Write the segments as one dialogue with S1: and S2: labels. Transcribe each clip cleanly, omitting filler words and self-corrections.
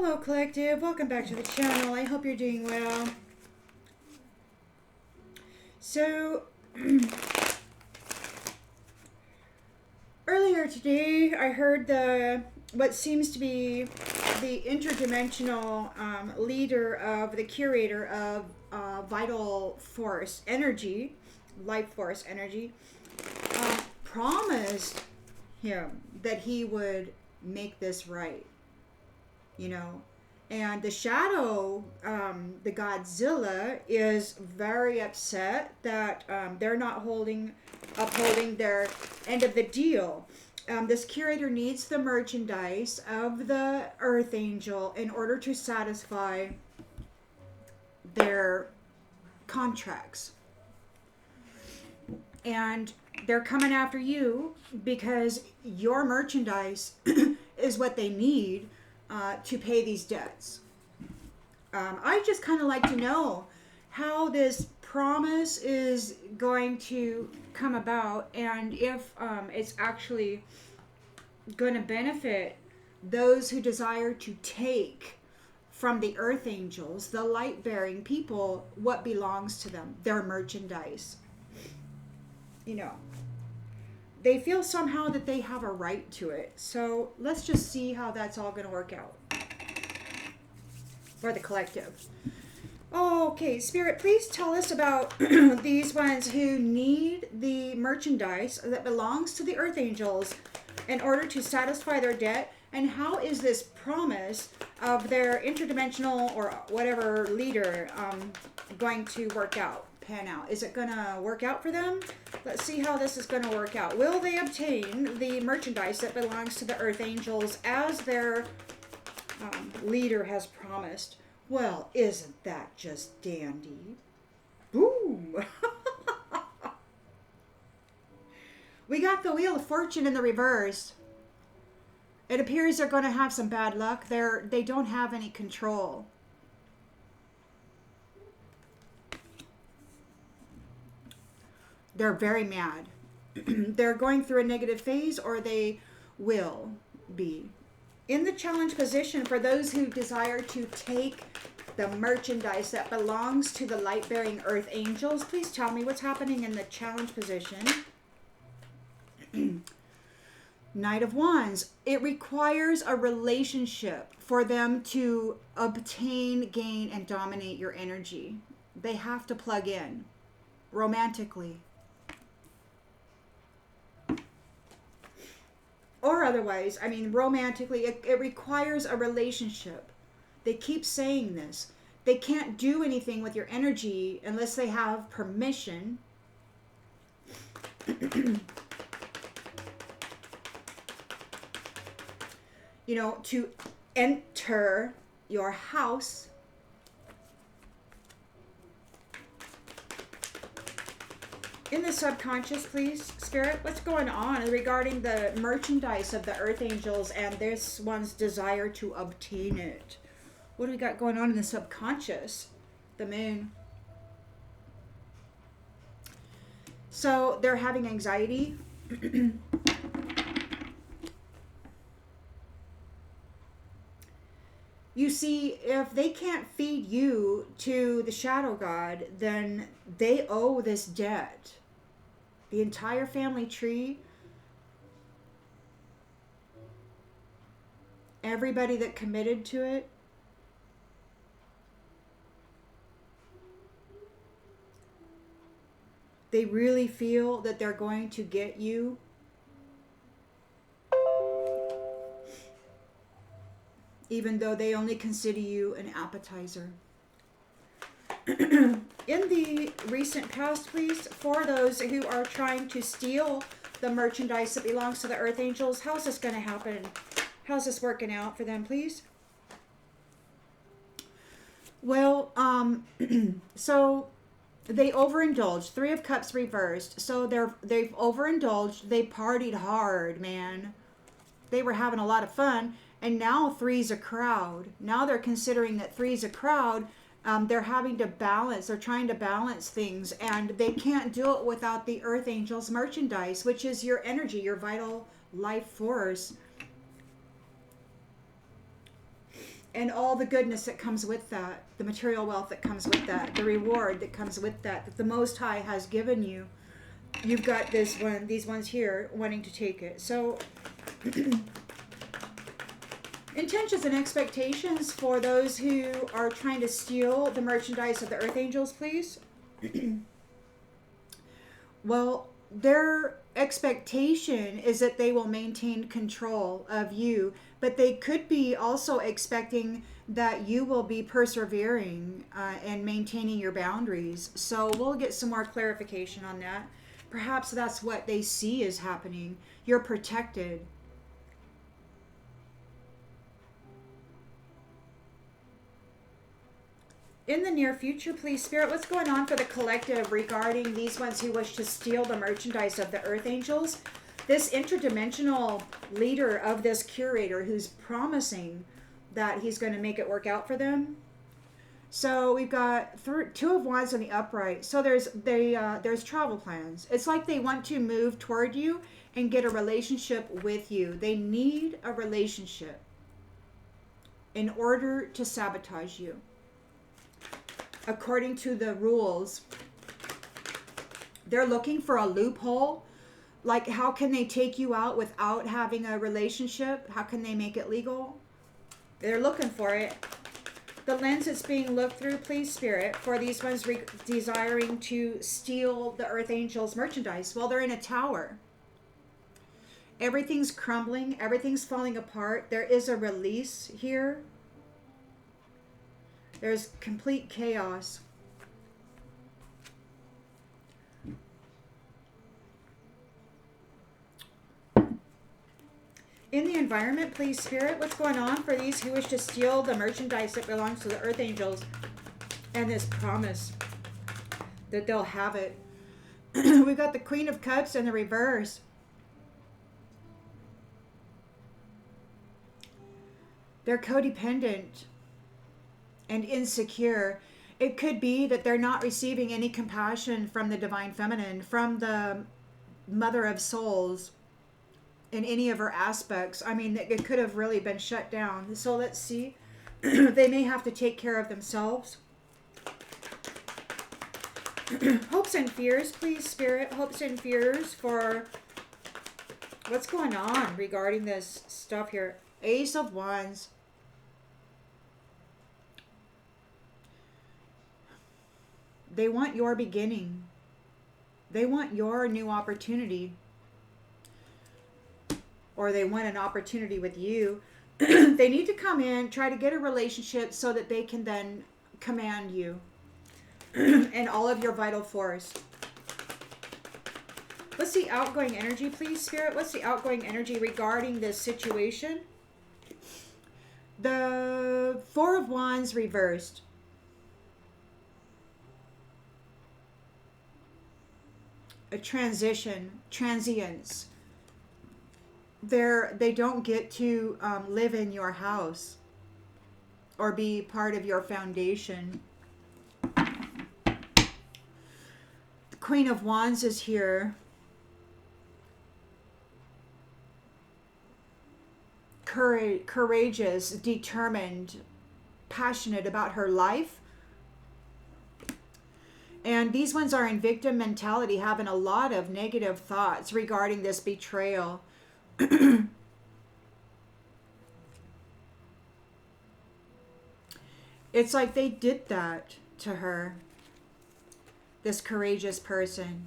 S1: Hello collective, welcome back to the channel. I hope you're doing well. So earlier today I heard what seems to be the interdimensional leader of the curator of vital force energy, life force energy, promised him that he would make this right. You know, and the shadow, the Godzilla, is very upset that they're not upholding their end of the deal. This curator needs the merchandise of the Earth Angel in order to satisfy their contracts. And they're coming after you because your merchandise is what they need to pay these debts. I just kind of like to know how this promise is going to come about, and if it's actually going to benefit those who desire to take from the Earth Angels, the light-bearing people, what belongs to them, their merchandise. You know, they feel somehow that they have a right to it. So let's just see how that's all going to work out for the collective. Okay, Spirit, please tell us about these ones who need the merchandise that belongs to the Earth Angels in order to satisfy their debt. And how is this promise of their interdimensional or whatever leader going to work out? Pan out. Is it going to work out for them? Let's see how this is going to work out. Will they obtain the merchandise that belongs to the Earth Angels as their leader has promised? Well, isn't that just dandy? Boom! We got the Wheel of Fortune in the reverse. It appears they're going to have some bad luck. They don't have any control. They're very mad. They're going through a negative phase, or they will be. In the challenge position, for those who desire to take the merchandise that belongs to the light-bearing Earth Angels, please tell me what's happening in the challenge position. Knight of Wands. It requires a relationship for them to obtain, gain, and dominate your energy. They have to plug in romantically. Or otherwise, I mean, romantically, it requires a relationship. They keep saying this. They can't do anything with your energy unless they have permission. You know, to enter your house. In the subconscious, please, Spirit, what's going on regarding the merchandise of the Earth Angels and this one's desire to obtain it? What do we got going on in the subconscious? The Moon. So they're having anxiety. You see, if they can't feed you to the Shadow God, then they owe this debt. The entire family tree, everybody that committed to it, they really feel that they're going to get you. Even though they only consider you an appetizer. In the recent past, please, for those who are trying to steal the merchandise that belongs to the Earth Angels, how's this going to happen? How's this working out for them, please? Well, so they overindulged. Three of Cups reversed. So they've overindulged. They partied hard, man. They were having a lot of fun. And now three's a crowd. Now they're considering that three's a crowd. They're having to balance. They're trying to balance things. And they can't do it without the Earth Angels merchandise, which is your energy, your vital life force. and all the goodness that comes with that, the material wealth that comes with that, the reward that comes with that, that the Most High has given you. You've got this one, these ones here wanting to take it. So intentions and expectations for those who are trying to steal the merchandise of the Earth Angels, please. Well, their expectation is that they will maintain control of you, but they could be also expecting that you will be persevering and maintaining your boundaries. So we'll get some more clarification on that. Perhaps that's what they see is happening. You're protected. In the near future, please, Spirit, what's going on for the collective regarding these ones who wish to steal the merchandise of the Earth Angels? This interdimensional leader of this curator who's promising that he's going to make it work out for them. So we've got two of wands on the upright. So there's travel plans. It's like they want to move toward you and get a relationship with you. They need a relationship in order to sabotage you. According to the rules, they're looking for a loophole. Like, how can they take you out without having a relationship? How can they make it legal? They're looking for it. The lens that's being looked through, please, Spirit, for these ones desiring to steal the Earth Angels merchandise. Well, they're in a tower. Everything's crumbling. Everything's falling apart. There is a release here. There's complete chaos. In the environment, please, Spirit, what's going on for these who wish to steal the merchandise that belongs to the Earth Angels and this promise that they'll have it? We've got the Queen of Cups in the reverse. They're codependent and insecure. It could be that they're not receiving any compassion from the Divine Feminine, from the Mother of Souls in any of her aspects. I mean, it could have really been shut down. So let's see. They may have to take care of themselves. Hopes and fears, please, Spirit. Hopes and fears for what's going on regarding this stuff here. Ace of Wands. They want your beginning. They want your new opportunity. Or they want an opportunity with you. They need to come in, try to get a relationship so that they can then command you and all of your vital force. What's the outgoing energy, please, Spirit? What's the outgoing energy regarding this situation? The Four of Wands reversed. A transition, transience. They don't get to live in your house or be part of your foundation. The Queen of Wands is here. Courageous, determined, passionate about her life. And these ones are in victim mentality, having a lot of negative thoughts regarding this betrayal. It's like they did that to her, this courageous person.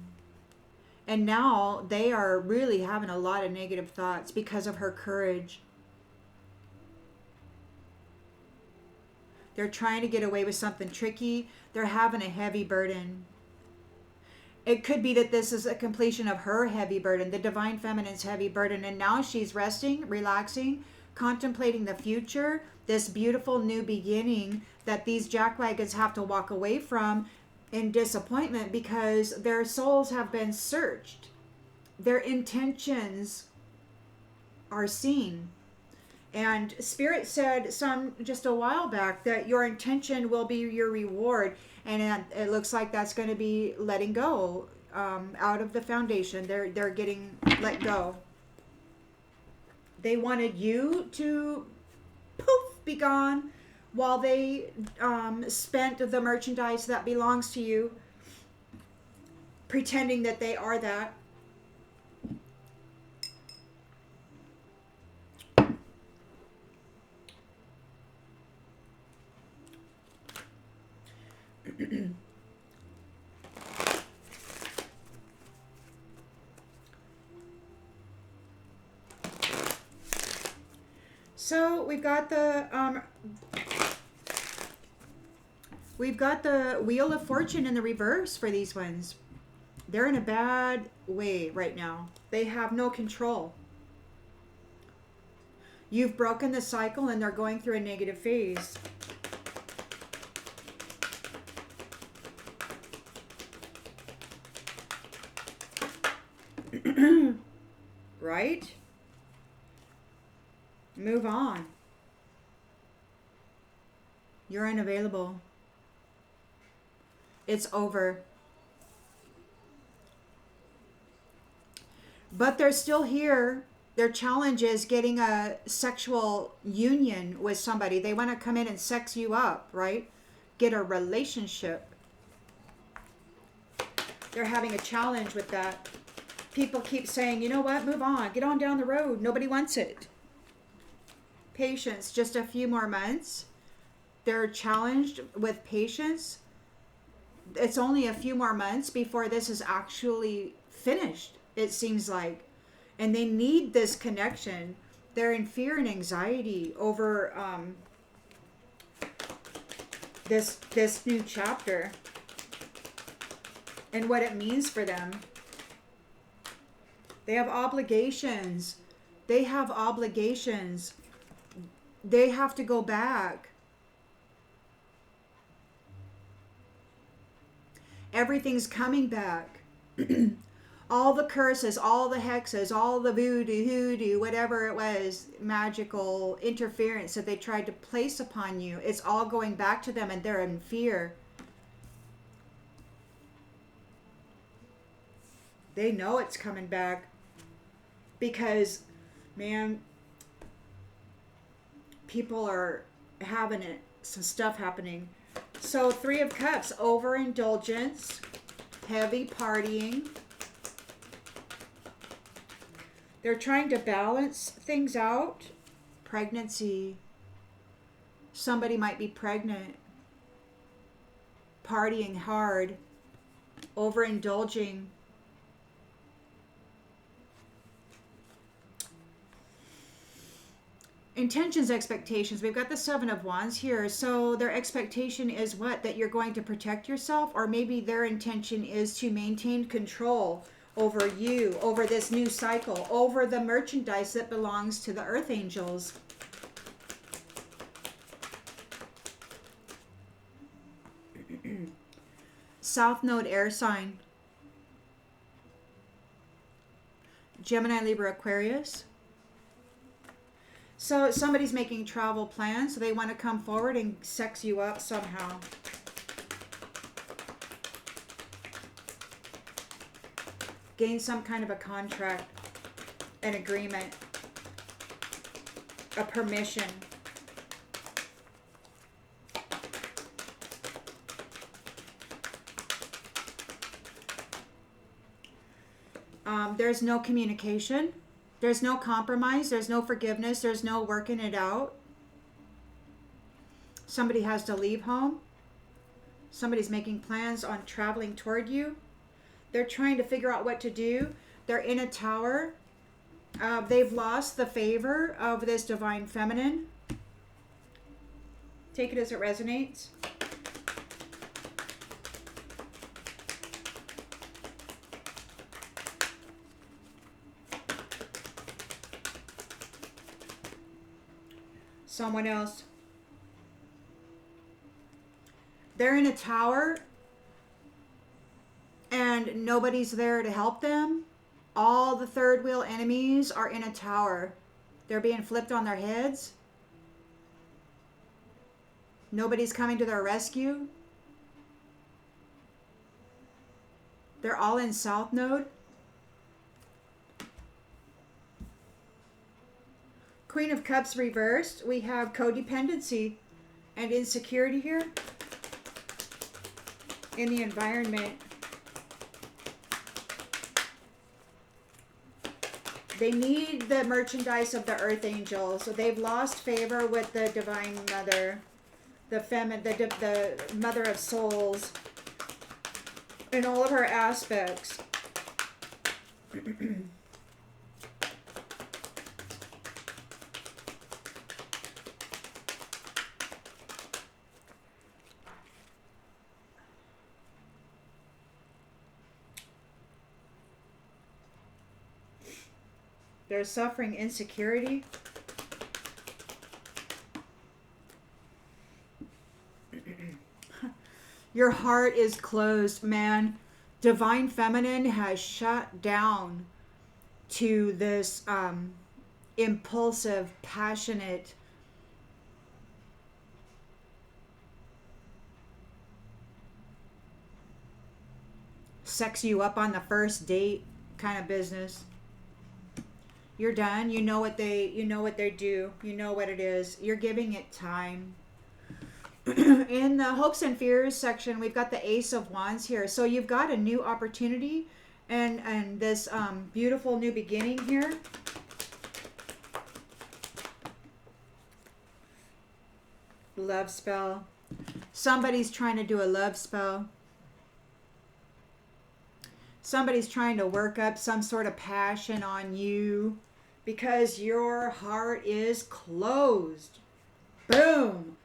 S1: And now they are really having a lot of negative thoughts because of her courage. They're trying to get away with something tricky. They're having a heavy burden. It could be that this is a completion of her heavy burden, the Divine Feminine's heavy burden. And now she's resting, relaxing, contemplating the future, this beautiful new beginning that these jackwagons have to walk away from in disappointment because their souls have been searched. Their intentions are seen. And Spirit said just a while back that your intention will be your reward. And it looks like that's going to be letting go out of the foundation. They're getting let go. They wanted you to poof, be gone. while they spent the merchandise that belongs to you pretending that they are that. So we've got the Wheel of Fortune in the reverse for these ones. They're in a bad way right now. They have no control. You've broken the cycle and they're going through a negative phase. Right? Move on. You're unavailable. It's over. But they're still here. Their challenge is getting a sexual union with somebody. They want to come in and sex you up, right? Get a relationship. They're having a challenge with that. People keep saying, you know what, move on. Get on down the road. Nobody wants it. Patience, just a few more months. They're challenged with patience. It's only a few more months before this is actually finished, it seems like. And they need this connection. They're in fear and anxiety over this new chapter and what it means for them. They have obligations. They have obligations. They have to go back. Everything's coming back. All the curses, all the hexes, all the voodoo, hoodoo, whatever it was, magical interference that they tried to place upon you, it's all going back to them and they're in fear. They know it's coming back because, man, people are having it, some stuff happening. So 3 of Cups, overindulgence, heavy partying. They're trying to balance things out. Pregnancy. Somebody might be pregnant. Partying hard. Overindulging. Intentions, expectations. We've got the 7 of Wands here. So their expectation is what? That you're going to protect yourself? Or maybe their intention is to maintain control over you, over this new cycle, over the merchandise that belongs to the Earth Angels. South Node air sign. Gemini, Libra, Aquarius. So somebody's making travel plans, so they want to come forward and sex you up somehow. Gain some kind of a contract, an agreement, a permission. There's no communication. There's no compromise. There's no forgiveness. There's no working it out. Somebody has to leave home. Somebody's making plans on traveling toward you. They're trying to figure out what to do. They're in a tower. They've lost the favor of this divine feminine. Take it as it resonates. Someone else. They're in a tower and nobody's there to help them. All the third wheel enemies are in a tower. They're being flipped on their heads. Nobody's coming to their rescue. They're all in South Node. Queen of Cups reversed. We have codependency and insecurity here in the environment. They need the merchandise of the Earth Angel, so they've lost favor with the Divine Mother, the Mother of Souls, in all of her aspects. They're suffering insecurity. Your heart is closed, man. Divine Feminine has shut down to this impulsive, passionate, sex you up on the first date kind of business. You're done. You know what they do. You know what it is. You're giving it time. In the hopes and fears section, we've got the Ace of Wands here. So you've got a new opportunity and this beautiful new beginning here. Love spell. Somebody's trying to do a love spell. Somebody's trying to work up some sort of passion on you because your heart is closed. Boom.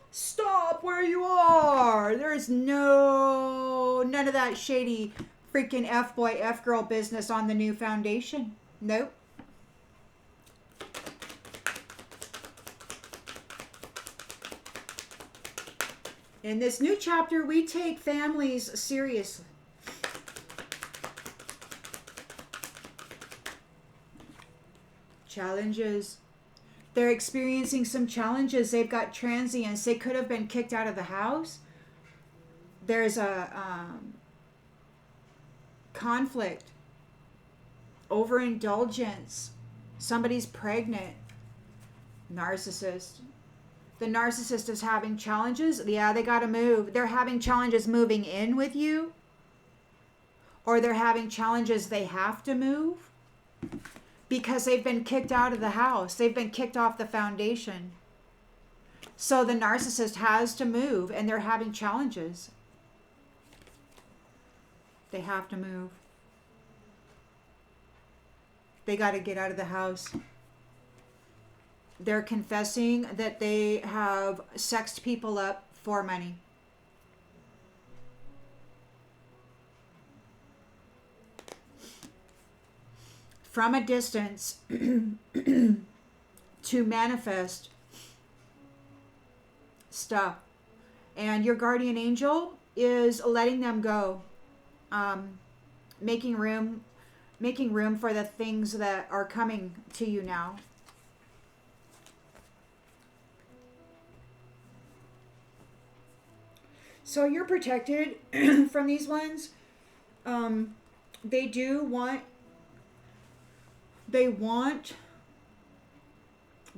S1: Stop where you are. There's none of that shady freaking F-boy, F-girl business on the new foundation. Nope. In this new chapter, we take families seriously. Challenges. They're experiencing some challenges. They've got transients. They could have been kicked out of the house. There's a conflict. Overindulgence. Somebody's pregnant. Narcissist. The narcissist is having challenges. Yeah, they got to move. They're having challenges moving in with you. Or they're having challenges they have to move. Because they've been kicked out of the house. They've been kicked off the foundation. So the narcissist has to move and they're having challenges. They have to move. They got to get out of the house. They're confessing that they have sexed people up for money. From a distance to manifest stuff. And your guardian angel is letting them go. Making room for the things that are coming to you now. So you're protected from these ones. They want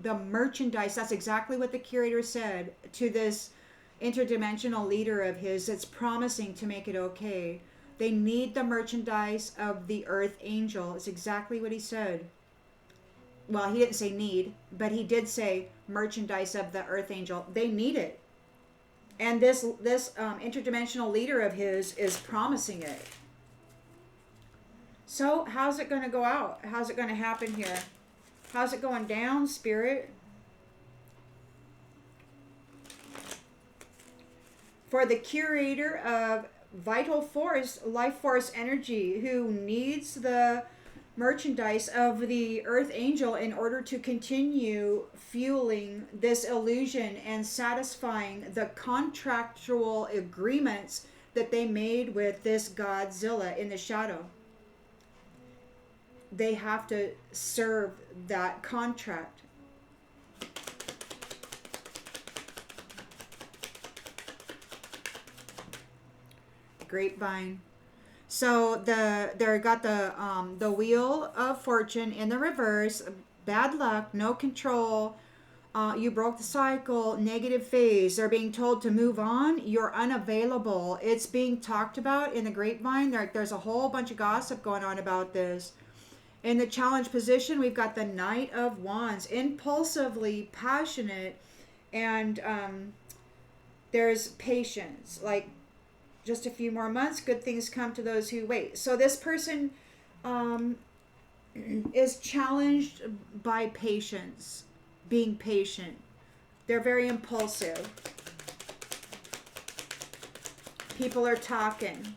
S1: the merchandise. That's exactly what the Curator said to this interdimensional leader of his that's promising to make it okay. They need the merchandise of the Earth Angel. It's exactly what he said. Well, he didn't say need, but he did say merchandise of the Earth Angel. They need it. And this interdimensional leader of his is promising it. So how's it going to go out? How's it going to happen here? How's it going down, Spirit? For the Curator of vital force, life force energy, who needs the merchandise of the Earth Angel in order to continue fueling this illusion and satisfying the contractual agreements that they made with this Godzilla in the shadow. They have to serve that contract. Grapevine. So they got the Wheel of Fortune in the reverse. Bad luck, no control. You broke the cycle, negative phase. They're being told to move on. You're unavailable. It's being talked about in the grapevine. There's a whole bunch of gossip going on about this. In the challenge position, we've got the Knight of Wands, impulsively passionate, and there's patience. Like, just a few more months, good things come to those who wait. So this person is challenged by patience, being patient. They're very impulsive. People are talking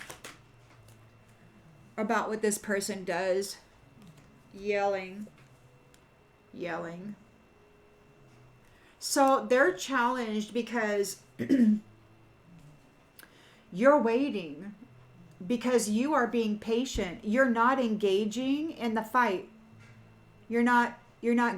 S1: about what this person does. Yelling. So they're challenged because you're waiting, because you are being patient. You're not engaging in the fight. You're not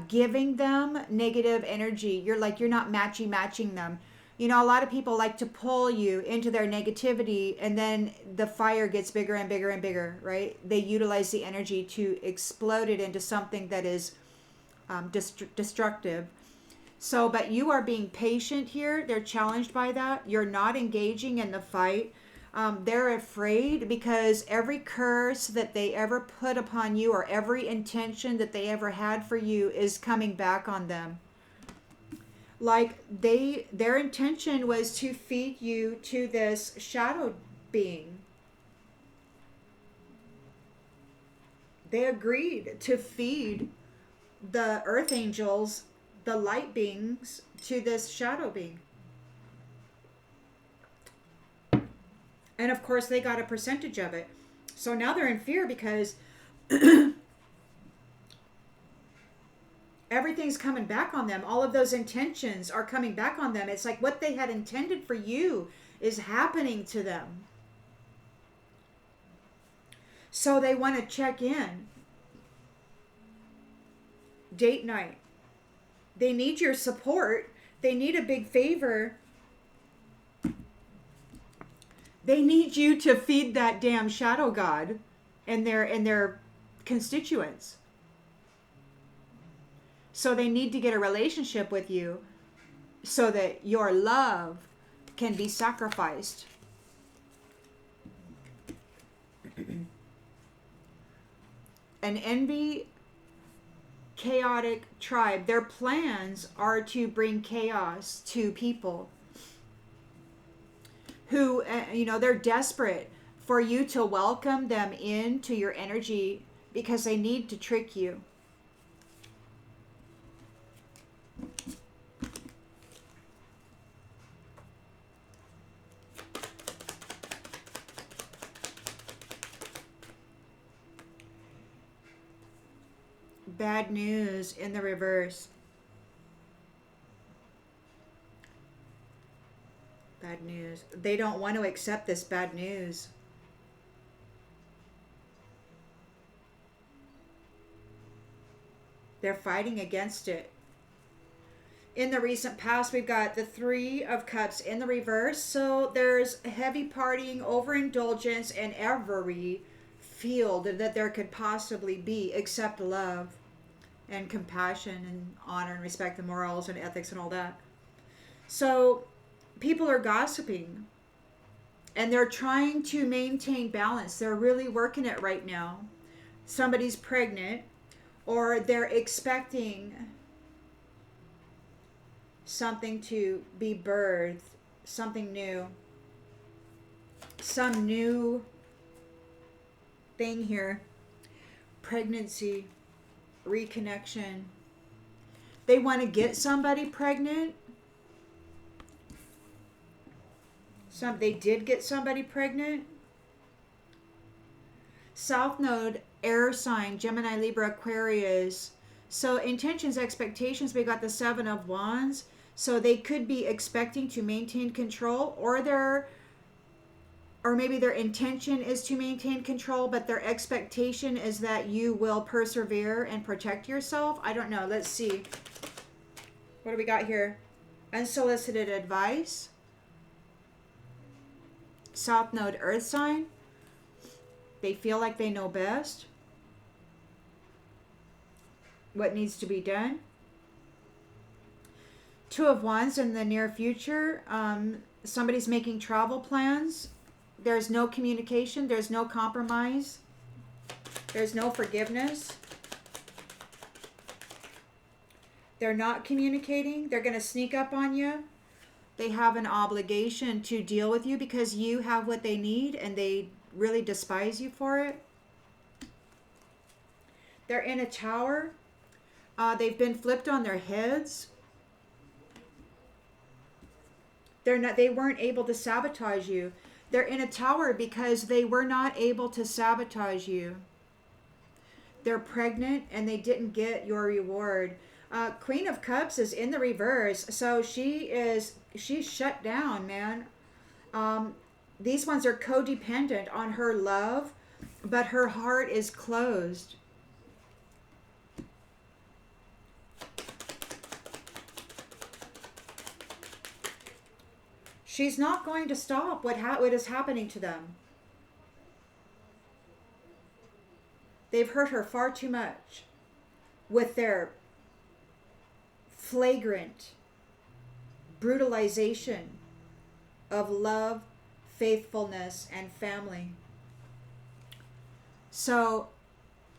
S1: giving them negative energy. You're not matching them. You know, a lot of people like to pull you into their negativity, and then the fire gets bigger and bigger and bigger, right? They utilize the energy to explode it into something that is destructive. So, but you are being patient here. They're challenged by that. You're not engaging in the fight. They're afraid because every curse that they ever put upon you, or every intention that they ever had for you, is coming back on them. Like their intention was to feed you to this shadow being. They agreed to feed the earth angels, the light beings, to this shadow being. And of course they got a percentage of it. So now they're in fear because everything's coming back on them. All of those intentions are coming back on them. It's like what they had intended for you is happening to them. So they want to check in. Date night. They need your support. They need a big favor. They need you to feed that damn shadow god and their constituents. So they need to get a relationship with you so that your love can be sacrificed. An envy, chaotic tribe. Their plans are to bring chaos to people who, they're desperate for you to welcome them into your energy because they need to trick you. Bad news in the reverse. Bad news. They don't want to accept this bad news. They're fighting against it. In the recent past, we've got the Three of Cups in the reverse. So there's heavy partying, overindulgence in every field that there could possibly be, except love and compassion and honor and respect and morals and ethics and all that. So people are gossiping and they're trying to maintain balance. They're really working it right now. Somebody's pregnant, or they're expecting something to be birthed, something new, some new thing here. Pregnancy, reconnection. They want to get somebody pregnant. They did get somebody pregnant. South Node, air sign, Gemini, Libra, Aquarius. So intentions, expectations, we got the Seven of Wands. So they could be expecting to maintain control, or maybe their intention is to maintain control, but their expectation is that you will persevere and protect yourself. I don't know. Let's see. What do we got here? Unsolicited advice. South Node, earth sign. They feel like they know best what needs to be done. Two of Wands in the near future. Somebody's making travel plans. There's no communication. There's no compromise. There's no forgiveness. They're not communicating. They're going to sneak up on you. They have an obligation to deal with you because you have what they need and they really despise you for it. They're in a tower. They've been flipped on their heads. They weren't able to sabotage you. They're in a tower because they were not able to sabotage you. They're pregnant and they didn't get your reward. Queen of Cups is in the reverse, so she's shut down, man. These ones are codependent on her love, but her heart is closed. She's not going to stop what is happening to them. They've hurt her far too much with their flagrant brutalization of love, faithfulness, and family. So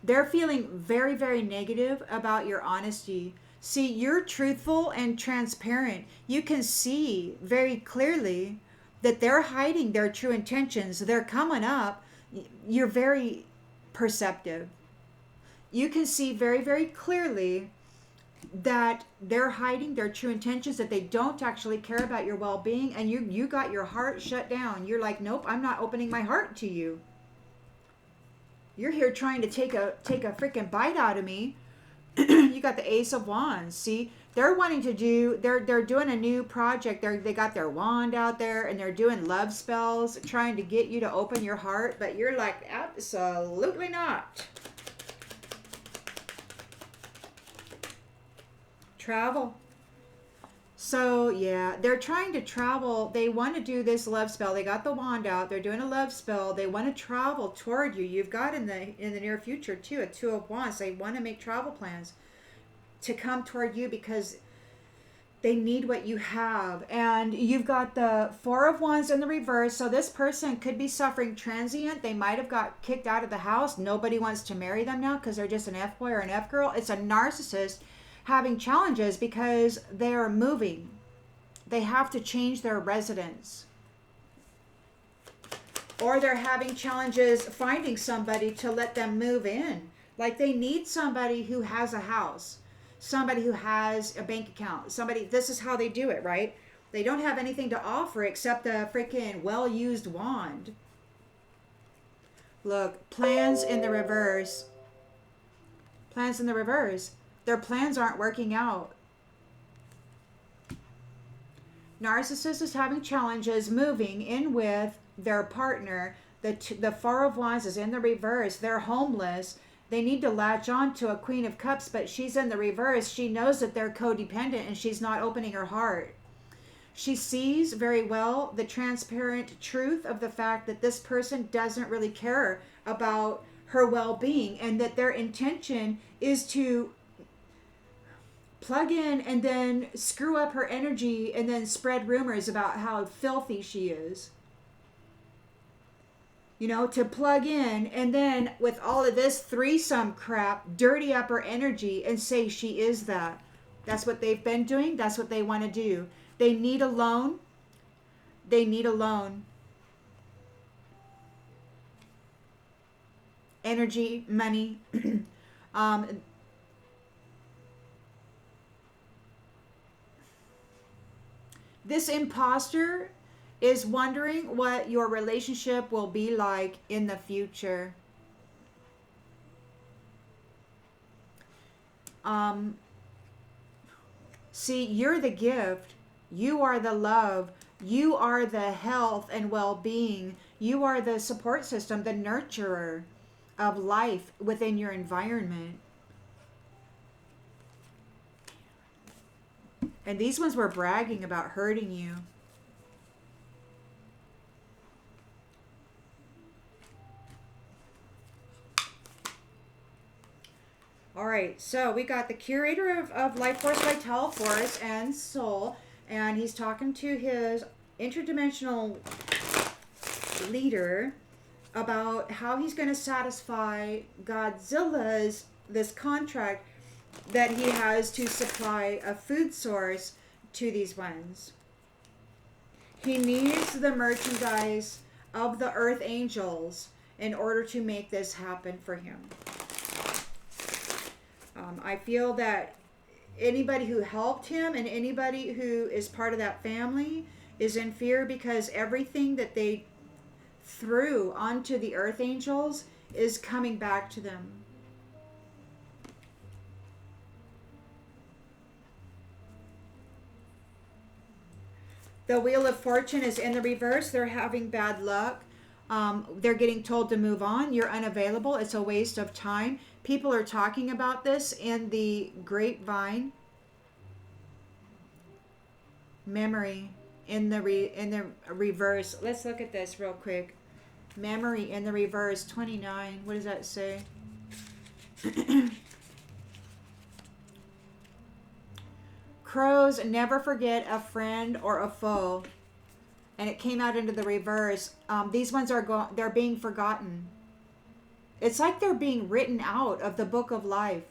S1: they're feeling very, very negative about your honesty. See, you're truthful and transparent. You can see very clearly that they're hiding their true intentions. They're coming up. You're very perceptive. You can see very, very clearly that they're hiding their true intentions, that they don't actually care about your well-being, and you got your heart shut down. You're like, nope, I'm not opening my heart to you. You're here trying to take a freaking bite out of me. You got the Ace of Wands. See, they're wanting to do, they're doing a new project. They got their wand out there and they're doing love spells, trying to get you to open your heart, but you're like, absolutely not. Travel. So yeah, they're trying to travel. They want to do this love spell. They got the wand out. They're doing a love spell. They want to travel toward you. You've got in the near future too a Two of Wands. They want to make travel plans to come toward you because they need what you have. And you've got the Four of Wands in the reverse. So this person could be suffering transient. They might have got kicked out of the house. Nobody wants to marry them now because they're just an F-boy or an F-girl. It's a narcissist having challenges because they're moving. They have to change their residence. Or they're having challenges finding somebody to let them move in. Like they need somebody who has a house, somebody who has a bank account, somebody, this is how they do it, right? They don't have anything to offer except a freaking well-used wand. Look, plans in the reverse. Plans in the reverse. Their plans aren't working out. Narcissist is having challenges moving in with their partner. The Four of Wands is in the reverse. They're homeless. They need to latch on to a Queen of Cups, but she's in the reverse. She knows that they're codependent and she's not opening her heart. She sees very well the transparent truth of the fact that this person doesn't really care about her well-being and that their intention is to plug in and then screw up her energy and then spread rumors about how filthy she is. You know, to plug in and then with all of this threesome crap, dirty up her energy and say she is that. That's what they've been doing. That's what they want to do. They need a loan. They need a loan. Energy, money. This imposter is wondering what your relationship will be like in the future. See, you're the gift. You are the love. You are the health and well-being. You are the support system, the nurturer of life within your environment. And these ones were bragging about hurting you. All right, so we got the curator of life force, vital force, and soul, and he's talking to his interdimensional leader about how he's going to satisfy Godzilla's this contract that he has to supply a food source to these ones. He needs the merchandise of the earth angels in order to make this happen for him. I feel that anybody who helped him and anybody who is part of that family is in fear because everything that they threw onto the earth angels is coming back to them. The Wheel of Fortune is in the reverse. They're having bad luck. They're getting told to move on. You're unavailable. It's a waste of time. People are talking about this in the grapevine. Memory in the reverse. Let's look at this real quick. Memory in the reverse, 29. What does that say? Crows never forget a friend or a foe. And it came out into the reverse. These ones are they're being forgotten. It's like they're being written out of the book of life.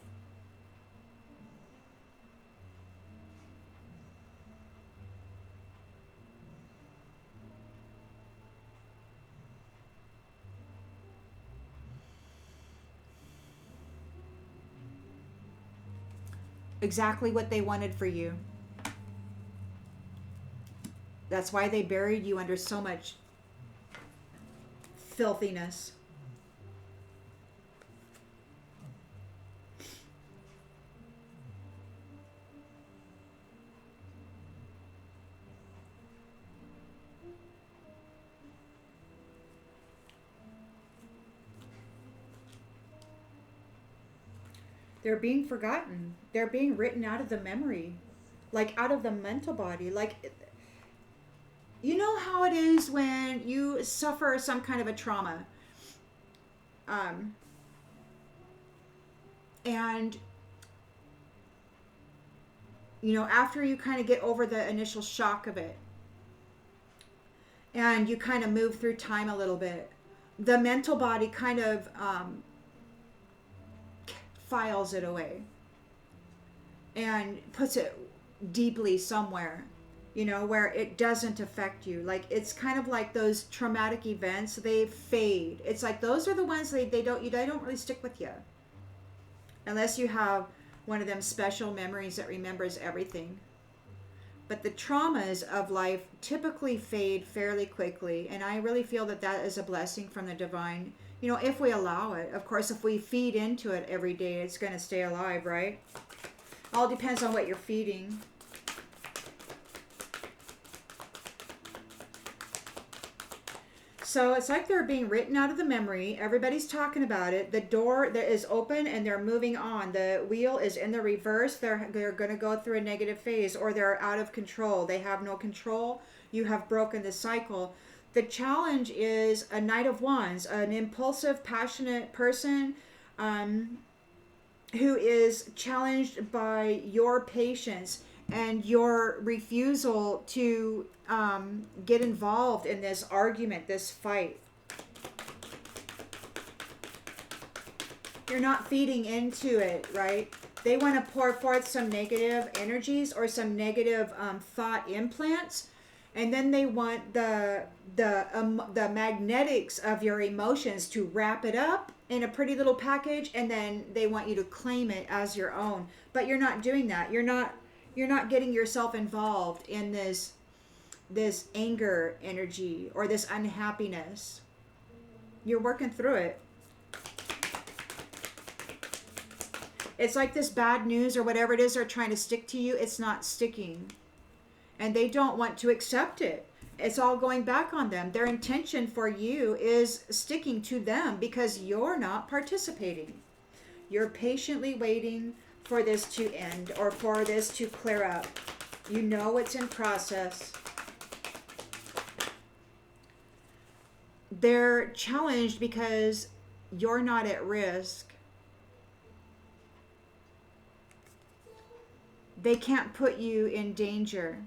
S1: Exactly what they wanted for you. That's why they buried you under so much filthiness. They're being forgotten. They're being written out of the memory, like out of the mental body. Like, you know how it is when you suffer some kind of a trauma, and after you kind of get over the initial shock of it, and you kind of move through time a little bit, the mental body kind of files it away and puts it deeply somewhere, where it doesn't affect you. Like, it's kind of like those traumatic events, they fade. It's like those are the ones they don't really stick with you unless you have one of them special memories that remembers everything. But the traumas of life typically fade fairly quickly, and I really feel that that is a blessing from the divine, if we allow it. Of course, if we feed into it every day, it's going to stay alive, right? All depends on what you're feeding. So it's like they're being written out of the memory. Everybody's talking about it. The door that is open and they're moving on. The wheel is in the reverse. They're going to go through a negative phase, or they're out of control. They have no control. You have broken the cycle. The challenge is a Knight of Wands, an impulsive, passionate person who is challenged by your patience and your refusal to get involved in this argument, this fight. You're not feeding into it, right? They want to pour forth some negative energies or some negative thought implants, and then they want the magnetics of your emotions to wrap it up in a pretty little package, and then they want you to claim it as your own. But you're not doing that. You're not getting yourself involved in this anger energy or this unhappiness. You're working through it. It's like this bad news or whatever it is they're trying to stick to you, it's not sticking. And they don't want to accept it. It's all going back on them. Their intention for you is sticking to them because you're not participating. You're patiently waiting for this to end or for this to clear up. You know it's in process. They're challenged because you're not at risk. They can't put you in danger.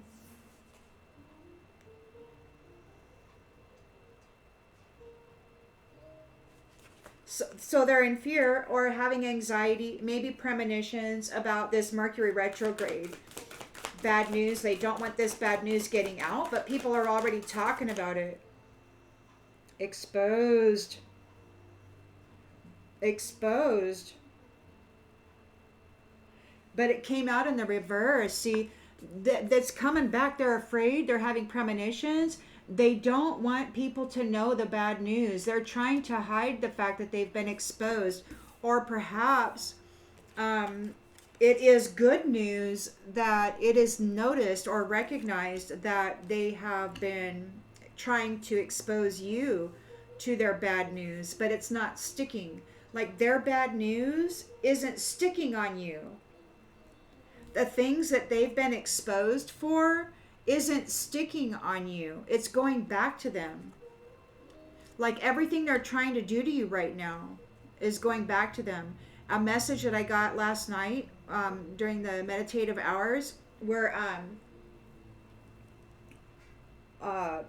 S1: So they're in fear or having anxiety, maybe premonitions about this Mercury retrograde. Bad news. They don't want this bad news getting out, but people are already talking about it. Exposed. Exposed. But it came out in the reverse. See, that's coming back. They're afraid. They're having premonitions. They don't want people to know the bad news. They're trying to hide the fact that they've been exposed. Or perhaps it is good news that it is noticed or recognized that they have been trying to expose you to their bad news, but it's not sticking. Like their bad news isn't sticking on you. The things that they've been exposed for isn't sticking on you. It's going back to them. Like everything they're trying to do to you right now is going back to them. A message that I got last night during the meditative hours where oh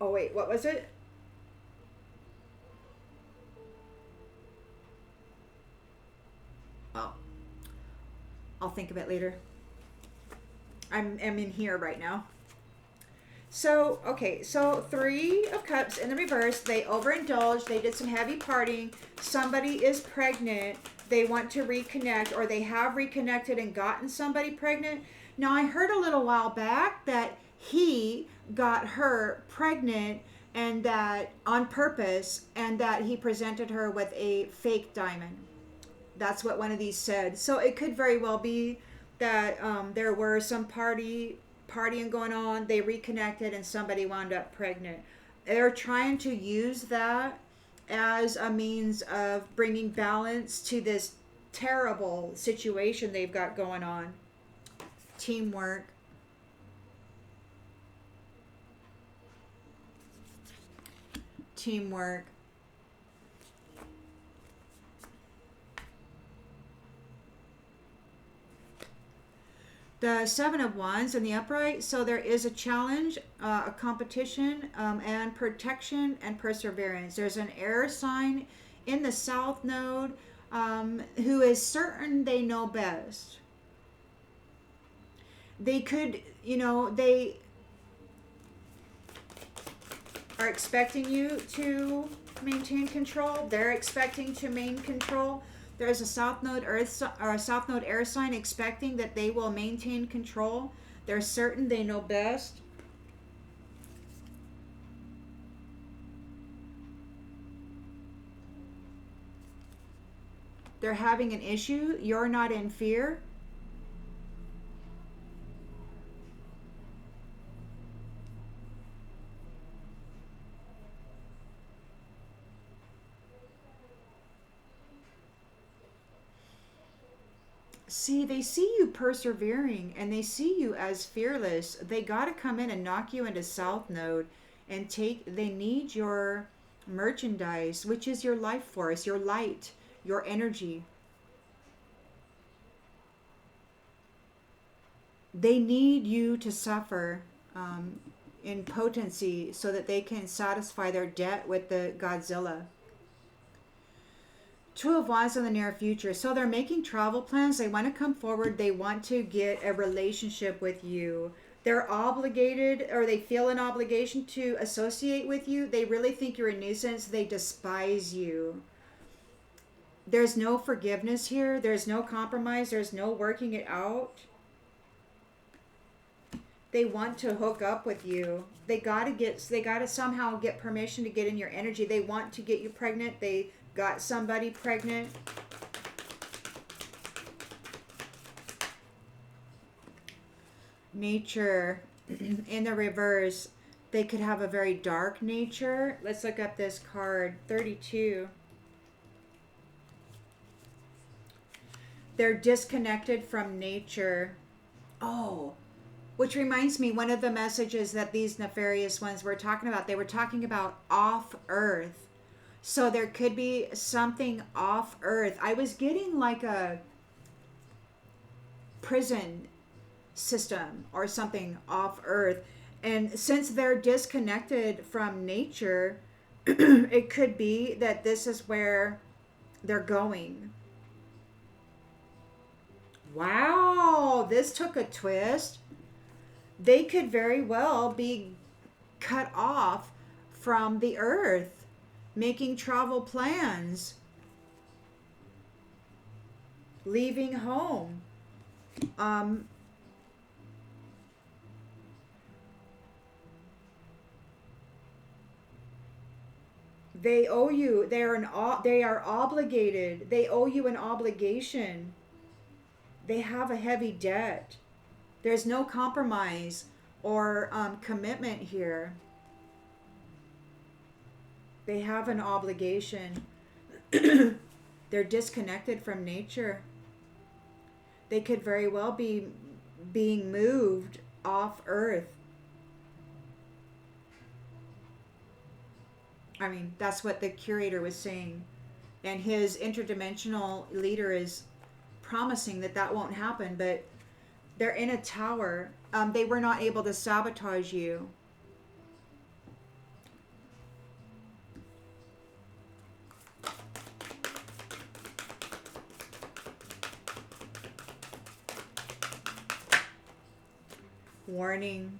S1: wait, what was it? Oh, I'll think of it later. I'm in here right now. So, okay, so 3 of Cups in the reverse. They overindulged. They did some heavy partying. Somebody is pregnant. They want to reconnect, or they have reconnected and gotten somebody pregnant. Now, I heard a little while back that he got her pregnant and that on purpose, and that he presented her with a fake diamond. That's what one of these said. So it could very well be that there were some partying going on. They reconnected and somebody wound up pregnant. They're trying to use that as a means of bringing balance to this terrible situation they've got going on. Teamwork. Teamwork. The 7 of Wands in the upright. So there is a challenge, a competition, and protection and perseverance. There's an air sign in the South Node who is certain they know best. They could, they are expecting you to maintain control. They're expecting to maintain control. There's a South Node Earth or a South Node air sign expecting that they will maintain control. They're certain they know best. They're having an issue. You're not in fear. See, they see you persevering and they see you as fearless. They got to come in and knock you into South Node and they need your merchandise, which is your life force, your light, your energy. They need you to suffer in potency so that they can satisfy their debt with the Godzilla. 2 of Wands in the near future. So they're making travel plans. They want to come forward. They want to get a relationship with you. They're obligated, or they feel an obligation to associate with you. They really think you're a nuisance. They despise you. There's no forgiveness here. There's no compromise. There's no working it out. They want to hook up with you. They gotta somehow get permission to get in your energy. They want to get you pregnant. They got somebody pregnant. Nature in the reverse. They could have a very dark nature. Let's look up this card. 32. They're disconnected from nature. Oh, which reminds me, one of the messages that these nefarious ones were talking about, they were talking about off Earth. So there could be something off Earth. I was getting like a prison system or something off Earth. And since they're disconnected from nature, it could be that this is where they're going. Wow, this took a twist. They could very well be cut off from the Earth, making travel plans, leaving home. They owe you. They are obligated. They owe you an obligation. They have a heavy debt. There's no compromise or commitment here. They have an obligation. They're disconnected from nature. They could very well be being moved off Earth. I mean, that's what the curator was saying. And his interdimensional leader is promising that that won't happen, but they're in a tower. They were not able to sabotage you. Warning.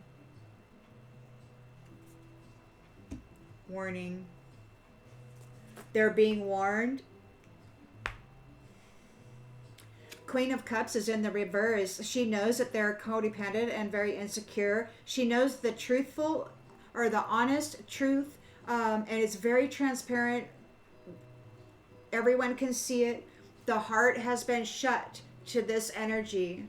S1: Warning. They're being warned. Queen of Cups is in the reverse. She knows that they're codependent and very insecure. She knows the truthful or the honest truth, and it's very transparent. Everyone can see it. The heart has been shut to this energy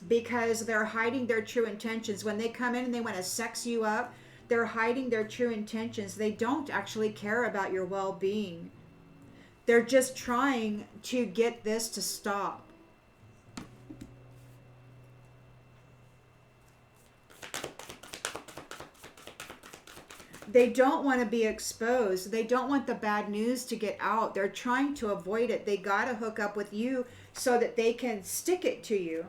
S1: because they're hiding their true intentions. When they come in and they want to sex you up, they're hiding their true intentions. They don't actually care about your well-being. They're just trying to get this to stop. They don't want to be exposed. They don't want the bad news to get out. They're trying to avoid it. They got to hook up with you so that they can stick it to you.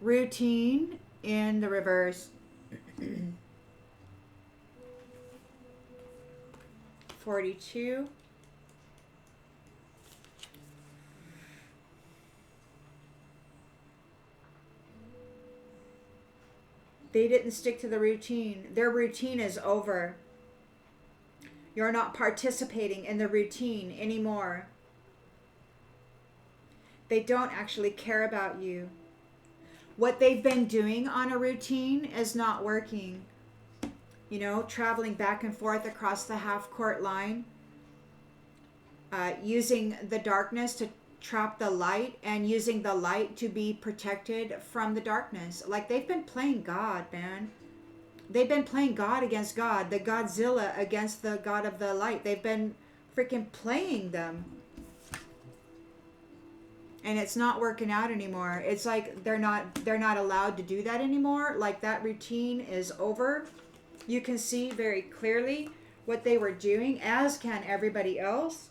S1: Routine in the reverse. 42. They didn't stick to the routine. Their routine is over. You're not participating in the routine anymore. They don't actually care about you. What they've been doing on a routine is not working. You know, traveling back and forth across the half-court line, using the darkness to trap the light, and using the light to be protected from the darkness. Like, they've been playing God, man. They've been playing God against God, the Godzilla against the God of the light. They've been freaking playing them. And it's not working out anymore. It's like they're not allowed to do that anymore. Like, that routine is over. You can see very clearly what they were doing, as can everybody else.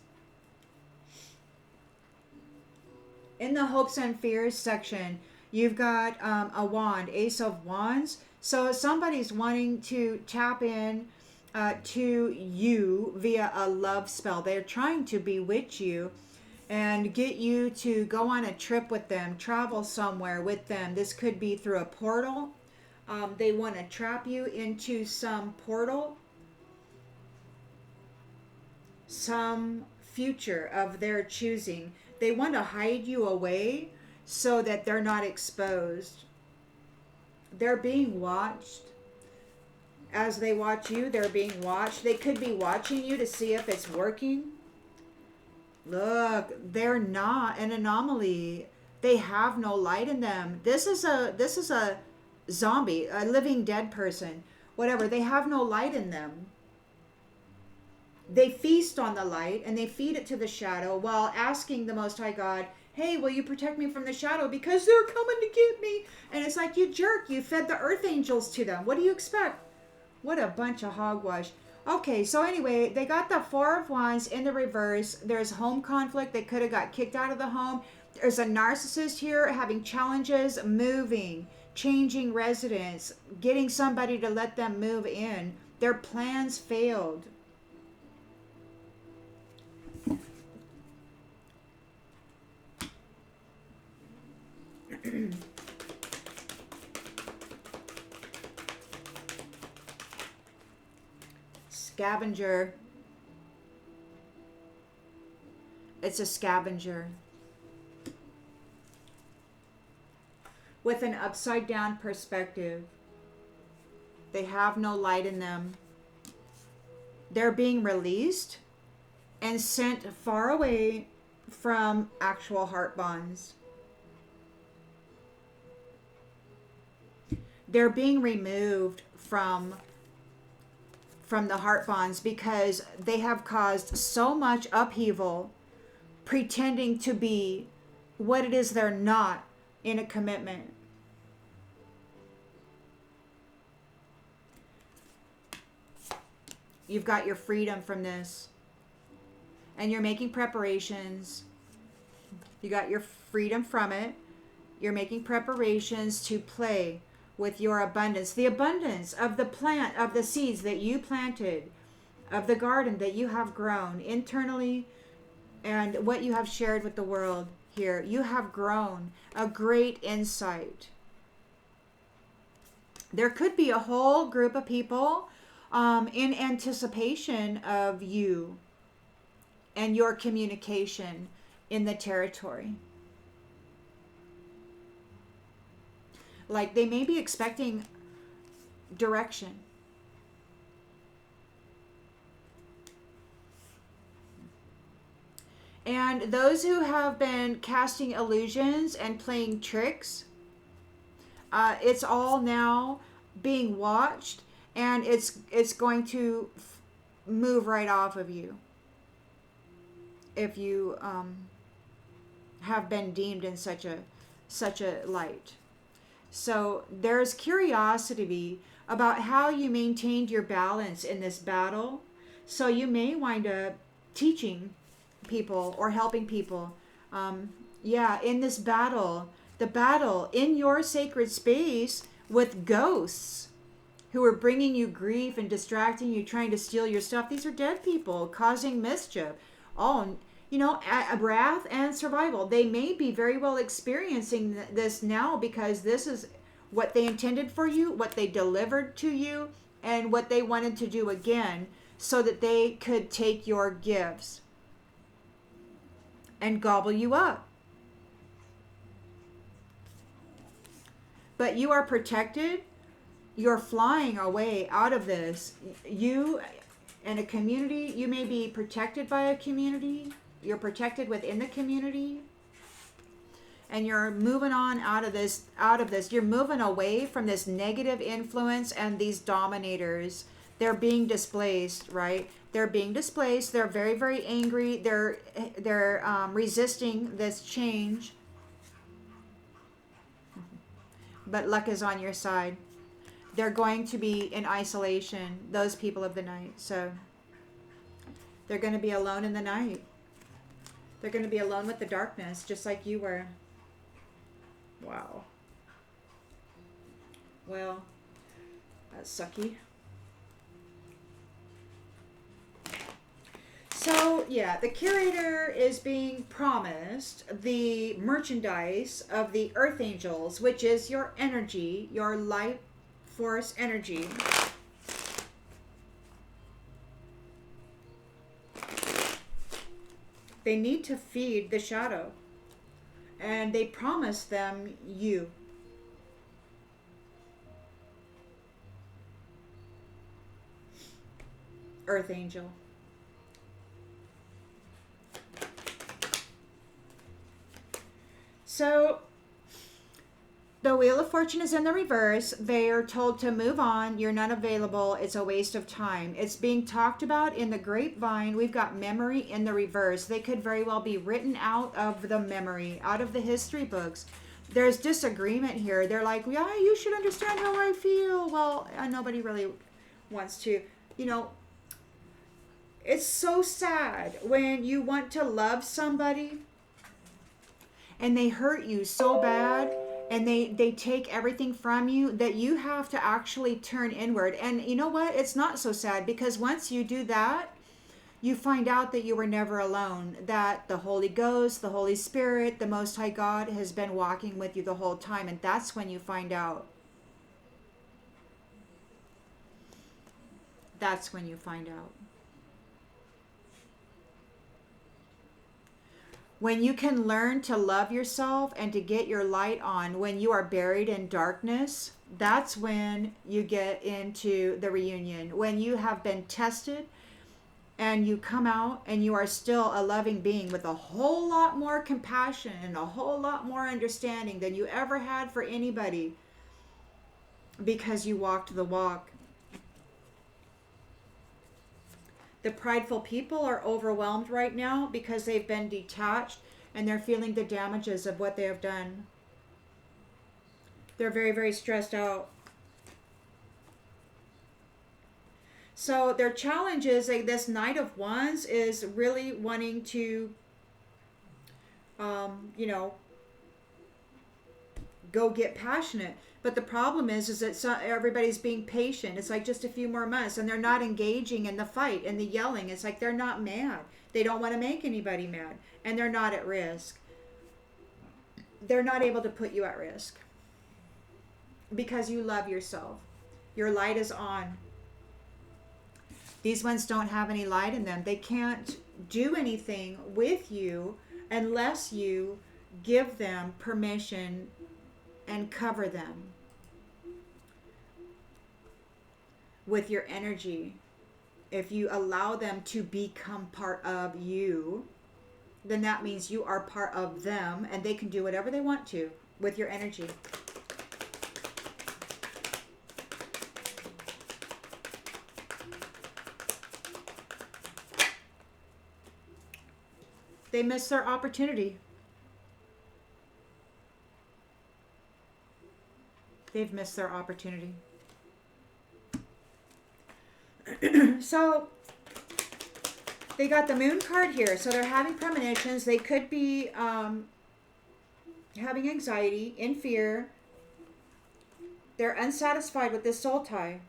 S1: In the hopes and fears section, you've got a wand, Ace of Wands. So somebody's wanting to tap in to you via a love spell. They're trying to bewitch you and get you to go on a trip with them, travel somewhere with them. This could be through a portal. They want to trap you into some portal, some future of their choosing. They want to hide you away so that they're not exposed. They're being watched. As they watch you, they're being watched. They could be watching you to see if it's working. Look, they're not an anomaly. They have no light in them. This is a zombie, a living dead person, whatever. They have no light in them. They feast on the light and they feed it to the shadow while asking the Most High God, Hey, will you protect me from the shadow? Because they're coming to get me. And it's like, you jerk. You fed the earth angels to them. What do you expect? What a bunch of hogwash. Okay, so anyway, they got the Four of Wands in the reverse. There's home conflict. They could have got kicked out of the home. There's a narcissist here having challenges moving, changing residence, getting somebody to let them move in. Their plans failed. Scavenger. It's a scavenger with an upside down perspective. They have no light in them. They're being released and sent far away from actual heart bonds. They're being removed from the heart bonds because they have caused so much upheaval pretending to be what it is they're not in a commitment. You've got your freedom from this and you're making preparations. You got your freedom from it. You're making preparations to play with your abundance, the abundance of the plant, of the seeds that you planted, of the garden that you have grown internally, and what you have shared with the world here. You have grown a great insight. There could be a whole group of people in anticipation of you and your communication in the territory. Like they may be expecting direction. And those who have been casting illusions and playing tricks, it's all now being watched, and it's going to move right off of you if you have been deemed in such a light. So there's curiosity about how you maintained your balance in this battle. So you may wind up teaching people or helping people. In this battle, the battle in your sacred space with ghosts who are bringing you grief and distracting you, trying to steal your stuff. These are dead people causing mischief. Oh, wrath and survival. They may be very well experiencing this now because this is what they intended for you, what they delivered to you, and what they wanted to do again so that they could take your gifts and gobble you up. But you are protected. You're flying away out of this. You and a community, you may be protected by a community. You're protected within the community. And you're moving on out of this. You're moving away from this negative influence and these dominators. They're being displaced, right? They're being displaced. They're very, very angry. They're resisting this change. But luck is on your side. They're going to be in isolation, those people of the night. So they're going to be alone in the night. They're going to be alone with the darkness, just like you were. Wow. Well, that's sucky. So, yeah, the Curator is being promised the merchandise of the Earth Angels, which is your energy, your life force energy. They need to feed the shadow. And they promise them you. Earth Angel. So The Wheel of Fortune is in the reverse. They are told to move on. You're not available. It's a waste of time. It's being talked about in the grapevine. We've got memory in the reverse. They could very well be written out of the memory, out of the history books. There's disagreement here. They're like, yeah, you should understand how I feel. Well, nobody really wants to. You know, it's so sad when you want to love somebody and they hurt you so bad, and they take everything from you, that you have to actually turn inward. And you know what? It's not so sad, because once you do that, you find out that you were never alone, that the Holy Ghost, the Holy Spirit, the Most High God has been walking with you the whole time. And that's when you find out. That's when you find out. When you can learn to love yourself and to get your light on when you are buried in darkness, that's when you get into the reunion. When you have been tested and you come out and you are still a loving being with a whole lot more compassion and a whole lot more understanding than you ever had for anybody, because you walked the walk. The prideful people are overwhelmed right now because they've been detached and they're feeling the damages of what they have done. They're very, very stressed out. So their challenge is, like, this Knight of Wands is really wanting to, go get passionate. But the problem is that everybody's being patient. It's like just a few more months, and they're not engaging in the fight and the yelling. It's like they're not mad. They don't want to make anybody mad, and they're not at risk. They're not able to put you at risk because you love yourself. Your light is on. These ones don't have any light in them. They can't do anything with you unless you give them permission and cover them with your energy. If you allow them to become part of you, then that means you are part of them, and they can do whatever they want to with your energy. They miss their opportunity. They've missed their opportunity. So they got the Moon card here. So they're having premonitions. They could be having anxiety, in fear. They're unsatisfied with this soul tie.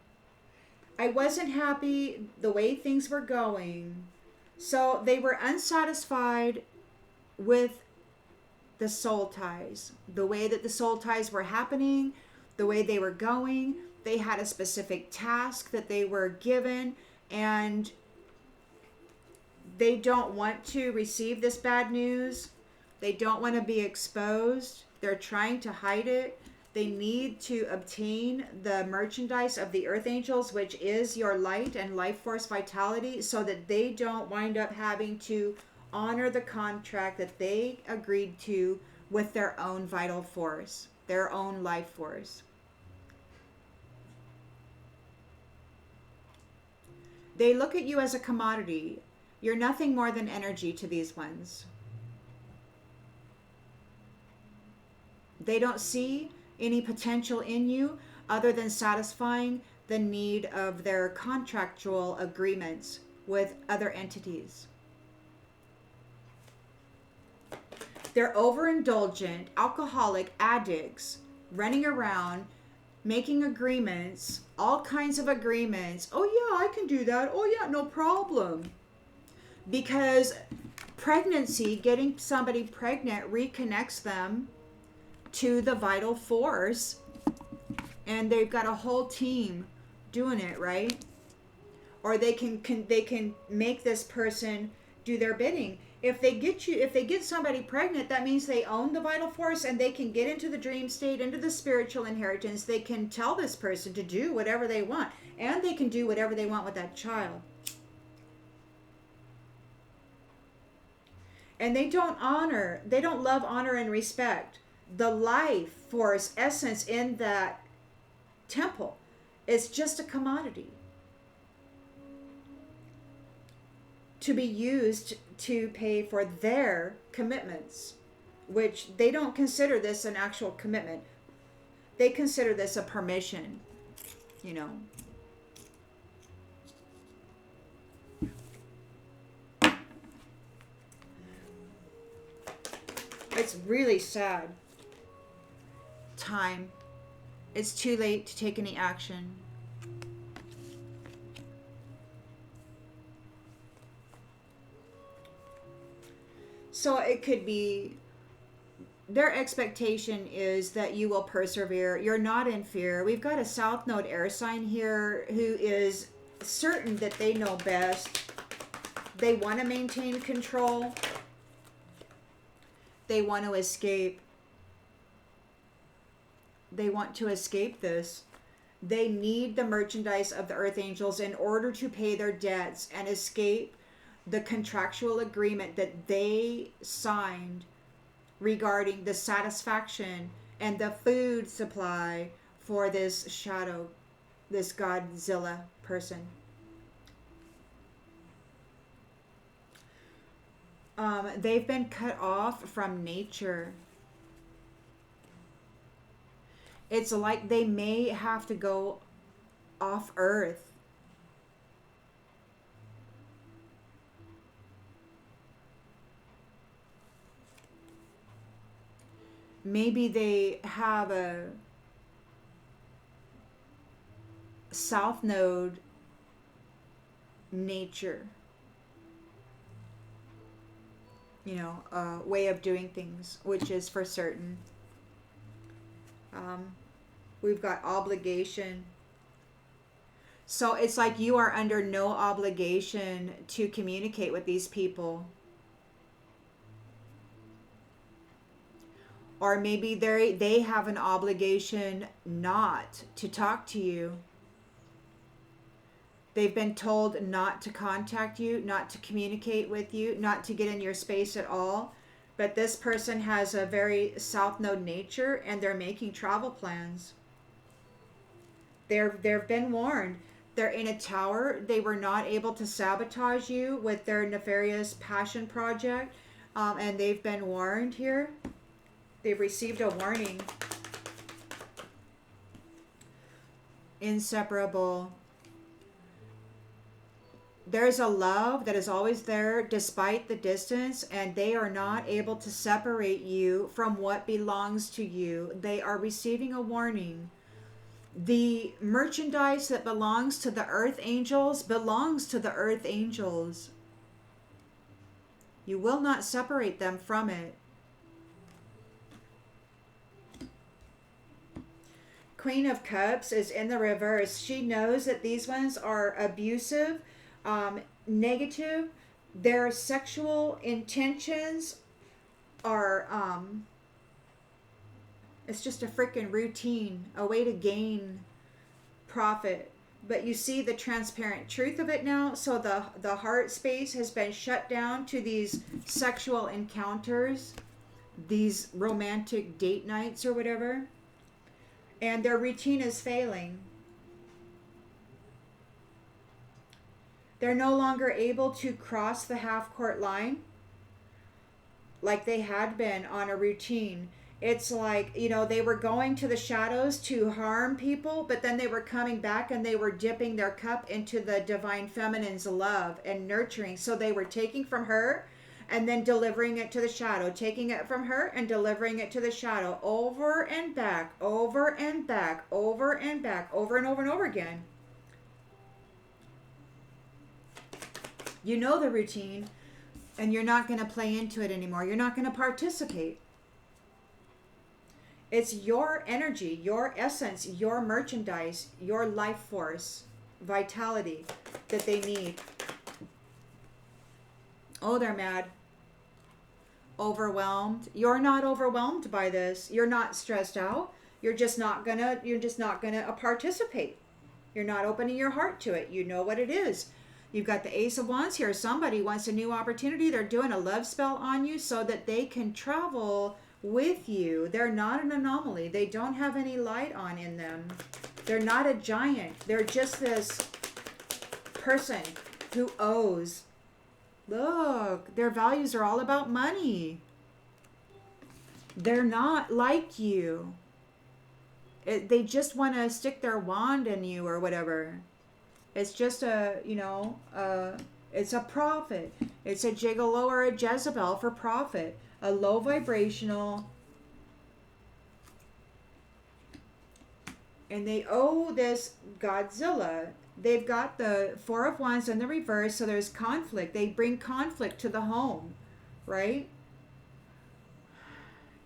S1: I wasn't happy the way things were going. So they were unsatisfied with the soul ties, the way that the soul ties were happening, the way they were going. They had a specific task that they were given, and they don't want to receive this bad news. They don't want to be exposed. They're trying to hide it. They need to obtain the merchandise of the Earth Angels, which is your light and life force vitality, so that they don't wind up having to honor the contract that they agreed to with their own vital force, their own life force. They look at you as a commodity. You're nothing more than energy to these ones. They don't see any potential in you other than satisfying the need of their contractual agreements with other entities. They're overindulgent, alcoholic, addicts, running around, making agreements, all kinds of agreements. Oh yeah, I can do that. Oh yeah, no problem. Because pregnancy, getting somebody pregnant, reconnects them to the vital force, and they've got a whole team doing it, right? Or they can make this person do their bidding. If they get somebody pregnant, that means they own the vital force, and they can get into the dream state, into the spiritual inheritance. They can tell this person to do whatever they want, and they can do whatever they want with that child. And they don't love, honor, and respect the life force essence in that temple is just a commodity to be used to pay for their commitments, which they don't consider this an actual commitment. They consider this a permission, you know. It's really sad. Time. It's too late to take any action. So it could be their expectation is that you will persevere. You're not in fear. We've got a South Node air sign here who is certain that they know best. They want to maintain control. They want to escape. They want to escape this. They need the merchandise of the Earth Angels in order to pay their debts and escape the contractual agreement that they signed regarding the satisfaction and the food supply for this shadow, this Godzilla person. They've been cut off from nature. It's like they may have to go off Earth. Maybe they have a South Node nature, you know, way of doing things, which is for certain. We've got obligation. So it's like you are under no obligation to communicate with these people. Or maybe they have an obligation not to talk to you. They've been told not to contact you, not to communicate with you, not to get in your space at all. But this person has a very South Node nature and they're making travel plans. They've been warned. They're in a tower. They were not able to sabotage you with their nefarious passion project. And they've been warned here. They've received a warning. Inseparable. There's a love that is always there despite the distance, and they are not able to separate you from what belongs to you. They are receiving a warning. The merchandise that belongs to the Earth Angels belongs to the Earth Angels. You will not separate them from it. Queen of Cups is in the reverse. She knows that these ones are abusive, negative. Their sexual intentions are, it's just a freaking routine, a way to gain profit. But you see the transparent truth of it now. So the heart space has been shut down to these sexual encounters, these romantic date nights or whatever. And their routine is failing. They're no longer able to cross the half-court line like they had been on a routine. It's like, you know, they were going to the shadows to harm people, but then they were coming back and they were dipping their cup into the divine feminine's love and nurturing. So they were taking from her and then delivering it to the shadow, taking it from her and delivering it to the shadow, over and back, over and back, over and back, over and over and over again. You know the routine, and you're not going to play into it anymore. You're not going to participate. It's your energy, your essence, your merchandise, your life force, vitality that they need. Oh, they're mad. Overwhelmed. You're not overwhelmed by this. You're not stressed out. You're just not gonna participate. You're not opening your heart to it. You know what it is. You've got the Ace of Wands here. Somebody wants a new opportunity. They're doing a love spell on you so that they can travel with you. They're not an anomaly. They don't have any light on in them. They're not a giant. They're just this person who owes. Look, their values are all about money. They're not like you. They just want to stick their wand in you or whatever. It's just a, it's a profit. It's a gigolo or a Jezebel for profit. A low vibrational. And they owe this Godzilla. They've got the Four of Wands in the reverse, so there's conflict. They bring conflict to the home, right?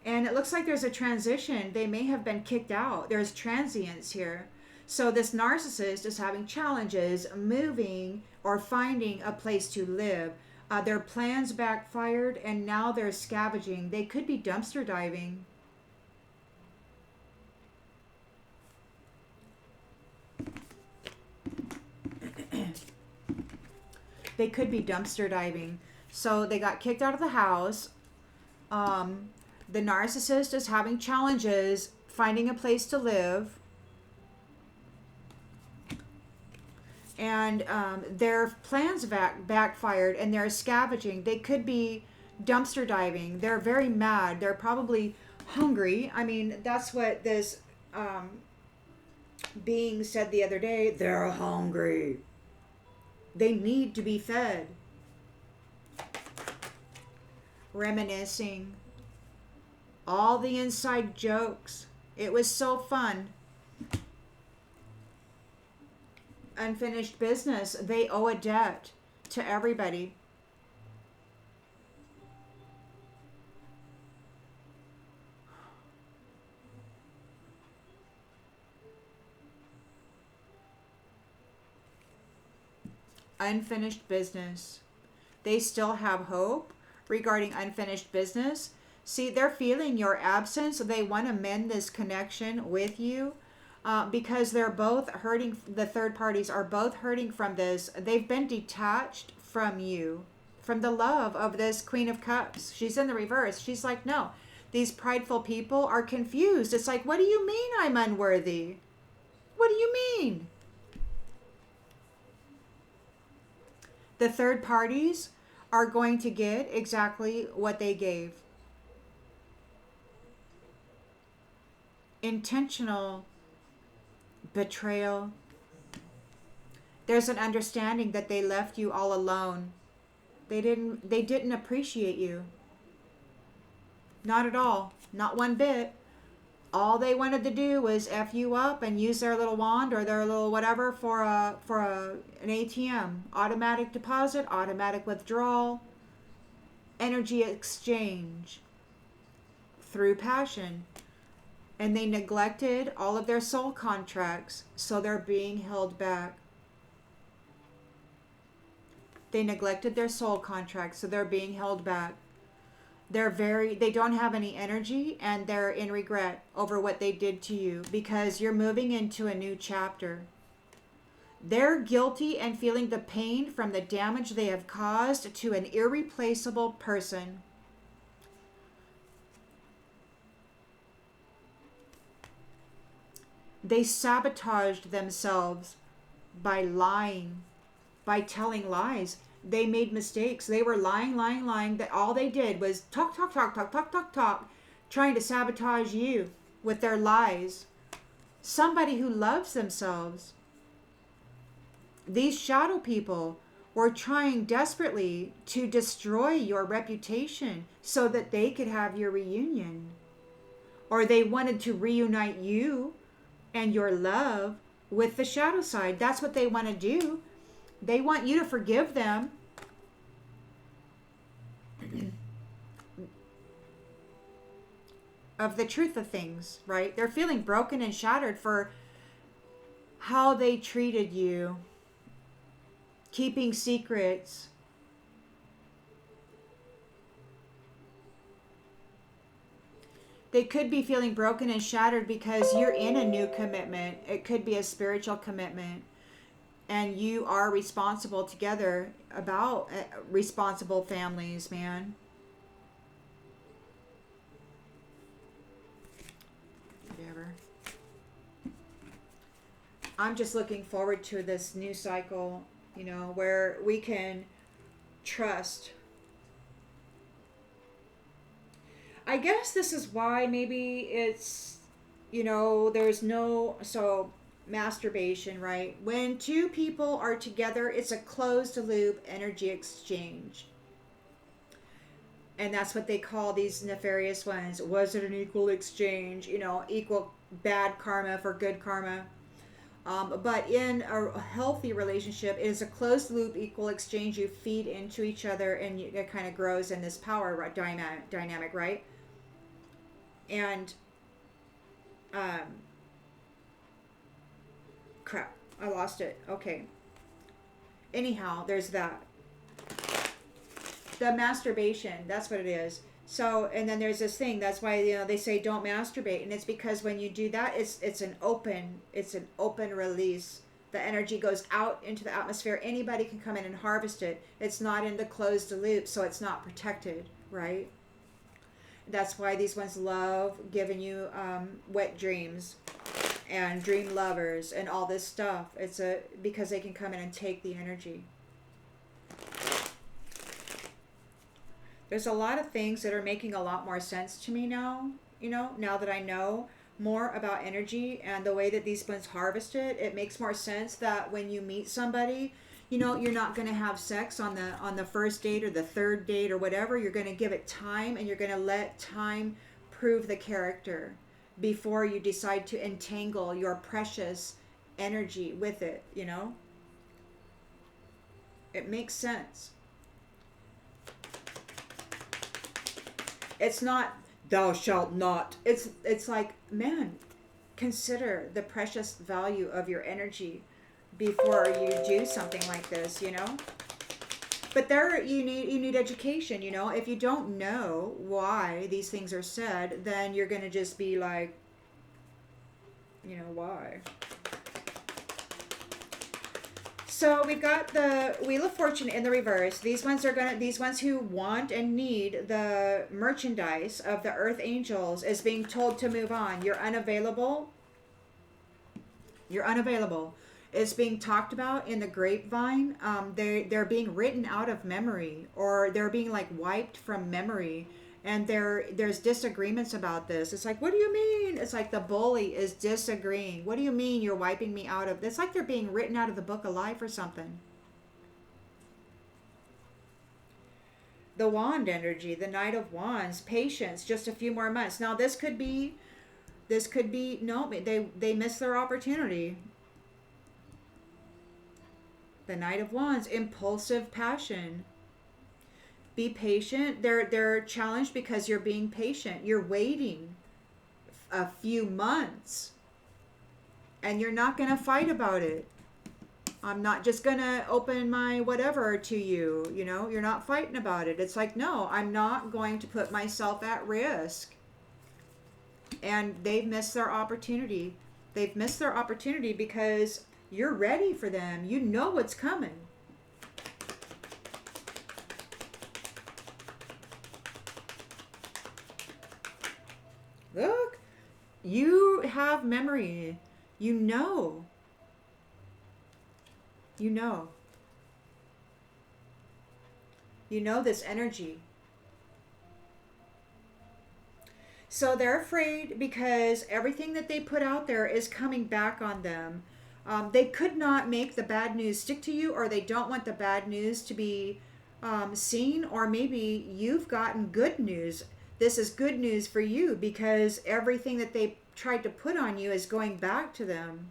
S1: And it looks like there's a transition. They may have been kicked out. There's transience here. So this narcissist is having challenges moving or finding a place to live. Their plans backfired and now they're scavenging. They could be dumpster diving. They could be dumpster diving. So they got kicked out of the house. The narcissist is having challenges finding a place to live. And their plans backfired and they're scavenging. They could be dumpster diving. They're very mad. They're probably hungry. I mean, that's what this being said the other day. They're hungry. They need to be fed. Reminiscing. All the inside jokes. It was so fun. Unfinished business. They owe a debt to everybody. Unfinished business. They still have hope regarding unfinished business. See, they're feeling your absence. They want to mend this connection with you because they're both hurting. The third parties are both hurting from this. They've been detached from you, from the love of this Queen of Cups. She's in the reverse. She's like, no, these prideful people are confused. It's like, what do you mean I'm unworthy? What do you mean? The third parties are going to get exactly what they gave. Intentional betrayal. There's an understanding that they left you all alone. They didn't appreciate you. Not at all. Not one bit. All they wanted to do was F you up and use their little wand or their little whatever for an ATM. Automatic deposit, automatic withdrawal, energy exchange through passion. And they neglected all of their soul contracts, so they're being held back. They neglected their soul contracts, so they're being held back. They don't have any energy and they're in regret over what they did to you because you're moving into a new chapter. They're guilty and feeling the pain from the damage they have caused to an irreplaceable person. They sabotaged themselves by lying, by telling lies. They made mistakes. They were lying. That all they did was talk, trying to sabotage you with their lies. Somebody who loves themselves. These shadow people were trying desperately to destroy your reputation so that they could have your reunion. Or they wanted to reunite you and your love with the shadow side. That's what they want to do. They want you to forgive them. Of the truth of things, right? They're feeling broken and shattered for how they treated you. Keeping secrets. They could be feeling broken and shattered because you're in a new commitment. It could be a spiritual commitment. And you are responsible together about responsible families, man. I'm just looking forward to this new cycle, where we can trust. I guess this is why maybe it's, there's no, so masturbation, right? When two people are together, it's a closed loop energy exchange. And that's what they call these nefarious ones. Was it an equal exchange? Equal bad karma for good karma. But in a healthy relationship, it is a closed loop equal exchange. You feed into each other, and it kind of grows in this power dynamic, right? And crap, I lost it. Okay. Anyhow, there's that. The masturbation, that's what it is. So, and then there's this thing. That's why they say don't masturbate, and it's because when you do that, it's an open release. The energy goes out into the atmosphere. Anybody can come in and harvest it. It's not in the closed loop, so it's not protected, right? That's why these ones love giving you wet dreams and dream lovers and all this stuff. It's because they can come in and take the energy. There's a lot of things that are making a lot more sense to me now, now that I know more about energy and the way that these ones harvest it. It makes more sense that when you meet somebody, you're not going to have sex on the first date or the third date or whatever. You're going to give it time, and you're going to let time prove the character before you decide to entangle your precious energy with it, It makes sense. It's not thou shalt not. It's like, man, consider the precious value of your energy before you do something like this, But there you need education, If you don't know why these things are said, then you're going to just be like, why? So we've got the Wheel of Fortune in the reverse. These ones who want and need the merchandise of the Earth Angels is being told to move on. You're unavailable. It's being talked about in the grapevine. They're being written out of memory, or they're being like wiped from memory. And there's disagreements about this. It's like, what do you mean? It's like the bully is disagreeing. What do you mean you're wiping me out of? It's like they're being written out of the book of life or something. The wand energy, the Knight of Wands, patience, just a few more months. Now this could be no, they missed their opportunity. The Knight of Wands, impulsive passion. Be patient. They're challenged because you're being patient. You're waiting a few months, and you're not going to fight about it. I'm not just going to open my whatever to you. You're not fighting about it. It's like, no, I'm not going to put myself at risk. And they've missed their opportunity. They've missed their opportunity because you're ready for them. You know what's coming. Look, you have memory. You know this energy. So they're afraid because everything that they put out there is coming back on them. They could not make the bad news stick to you, or they don't want the bad news to be seen, or maybe you've gotten good news. This is good news for you because everything that they tried to put on you is going back to them.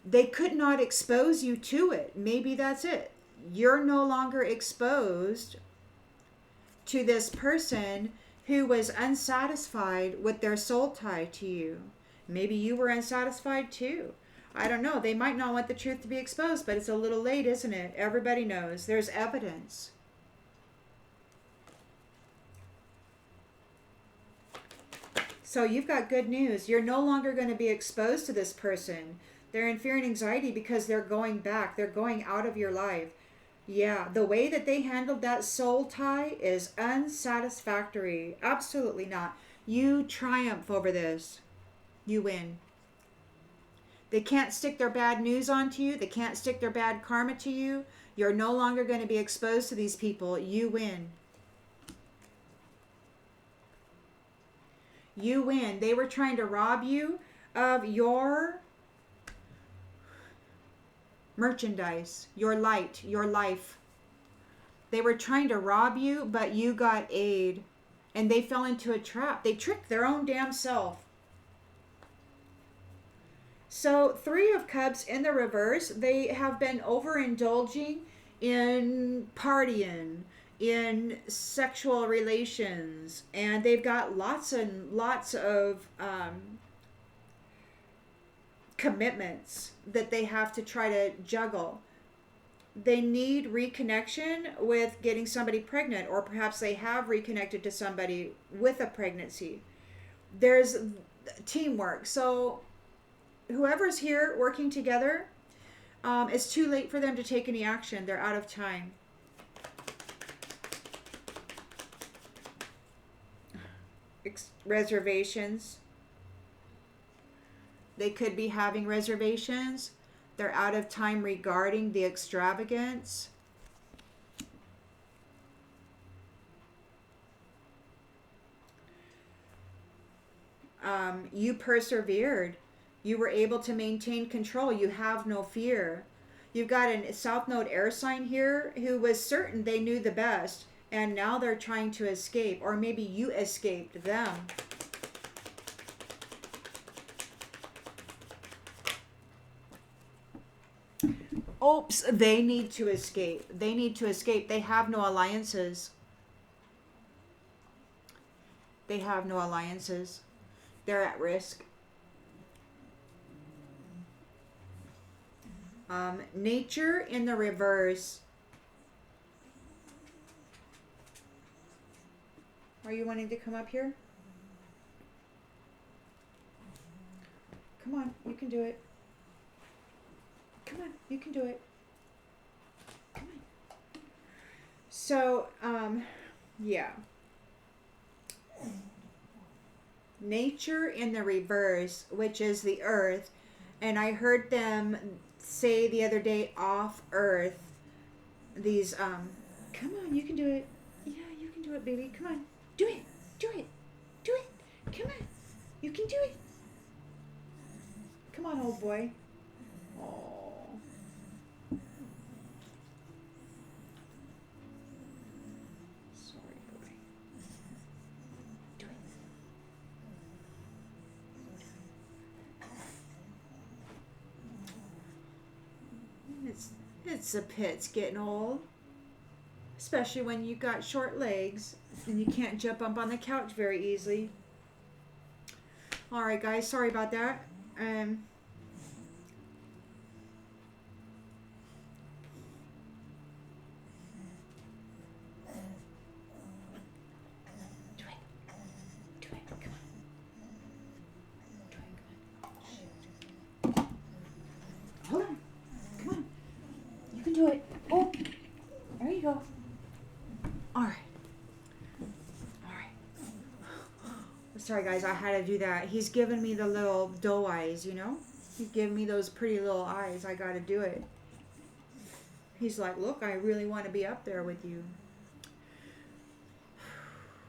S1: They could not expose you to it. Maybe that's it. You're no longer exposed to this person who was unsatisfied with their soul tie to you. Maybe you were unsatisfied too. I don't know. They might not want the truth to be exposed, but it's a little late, isn't it? Everybody knows. There's evidence. So you've got good news. You're no longer going to be exposed to this person. They're in fear and anxiety because they're going back. They're going out of your life. Yeah, the way that they handled that soul tie is unsatisfactory. Absolutely not. You triumph over this. You win. They can't stick their bad news onto you. They can't stick their bad karma to you. You're no longer going to be exposed to these people. You win. You win. They were trying to rob you of your merchandise, your light, your life. They were trying to rob you, but you got aid. And they fell into a trap. They tricked their own damn self. So, Three of Cups in the reverse, they have been overindulging in partying, in sexual relations, and they've got lots and lots of commitments that they have to try to juggle. They need reconnection with getting somebody pregnant, or perhaps they have reconnected to somebody with a pregnancy. There's teamwork. So whoever's here working together, it's too late for them to take any action. They're out of time. Reservations. They could be having reservations. They're out of time regarding the extravagance. You persevered. You were able to maintain control. You have no fear. You've got a South Node air sign here who was certain they knew the best, and now they're trying to escape, or maybe you escaped them. Oops, they need to escape. They need to escape. They have no alliances. They have no alliances. They're at risk. Nature in the reverse. Are you wanting to come up here? Come on, you can do it. Come on, you can do it. Come on. So, yeah. Nature in the reverse, which is the earth, and I heard them say the other day off earth, these, come on, you can do it. Yeah, you can do it, baby. Come on. Do it. Do it. Do it. Come on. You can do it. Come on, old boy. Oh. Sorry, boy. Do it. It's a pit's getting old. Especially when you got short legs and you can't jump up on the couch very easily. Alright guys, sorry about that. Hold on. Come on. You can do it. Oh, there you go. Alright. Sorry guys, I had to do that. He's giving me the little doe eyes, you know? He's giving me those pretty little eyes. I gotta do it. He's like, look, I really want to be up there with you.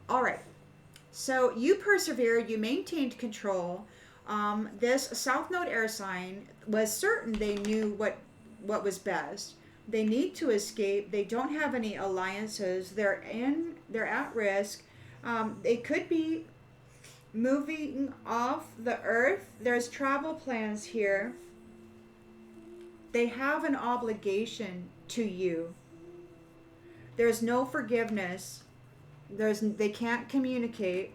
S1: Alright. So you persevered. You maintained control. This South Node air sign was certain they knew what was best. They need to escape. They don't have any alliances. They're at risk. They could be moving off the earth. There's travel plans here. They have an obligation to you. There's no forgiveness. They can't communicate.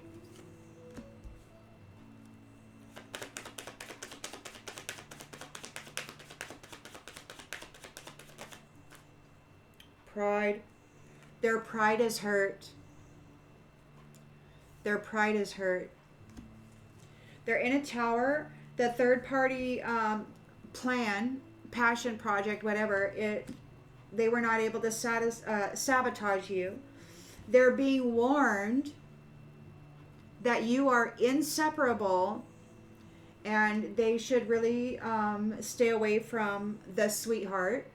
S1: Pride. Their pride is hurt. Their pride is hurt. They're in a tower. The third party plan, passion project, whatever, they were not able to sabotage you. They're being warned that you are inseparable And they should really stay away from the sweetheart.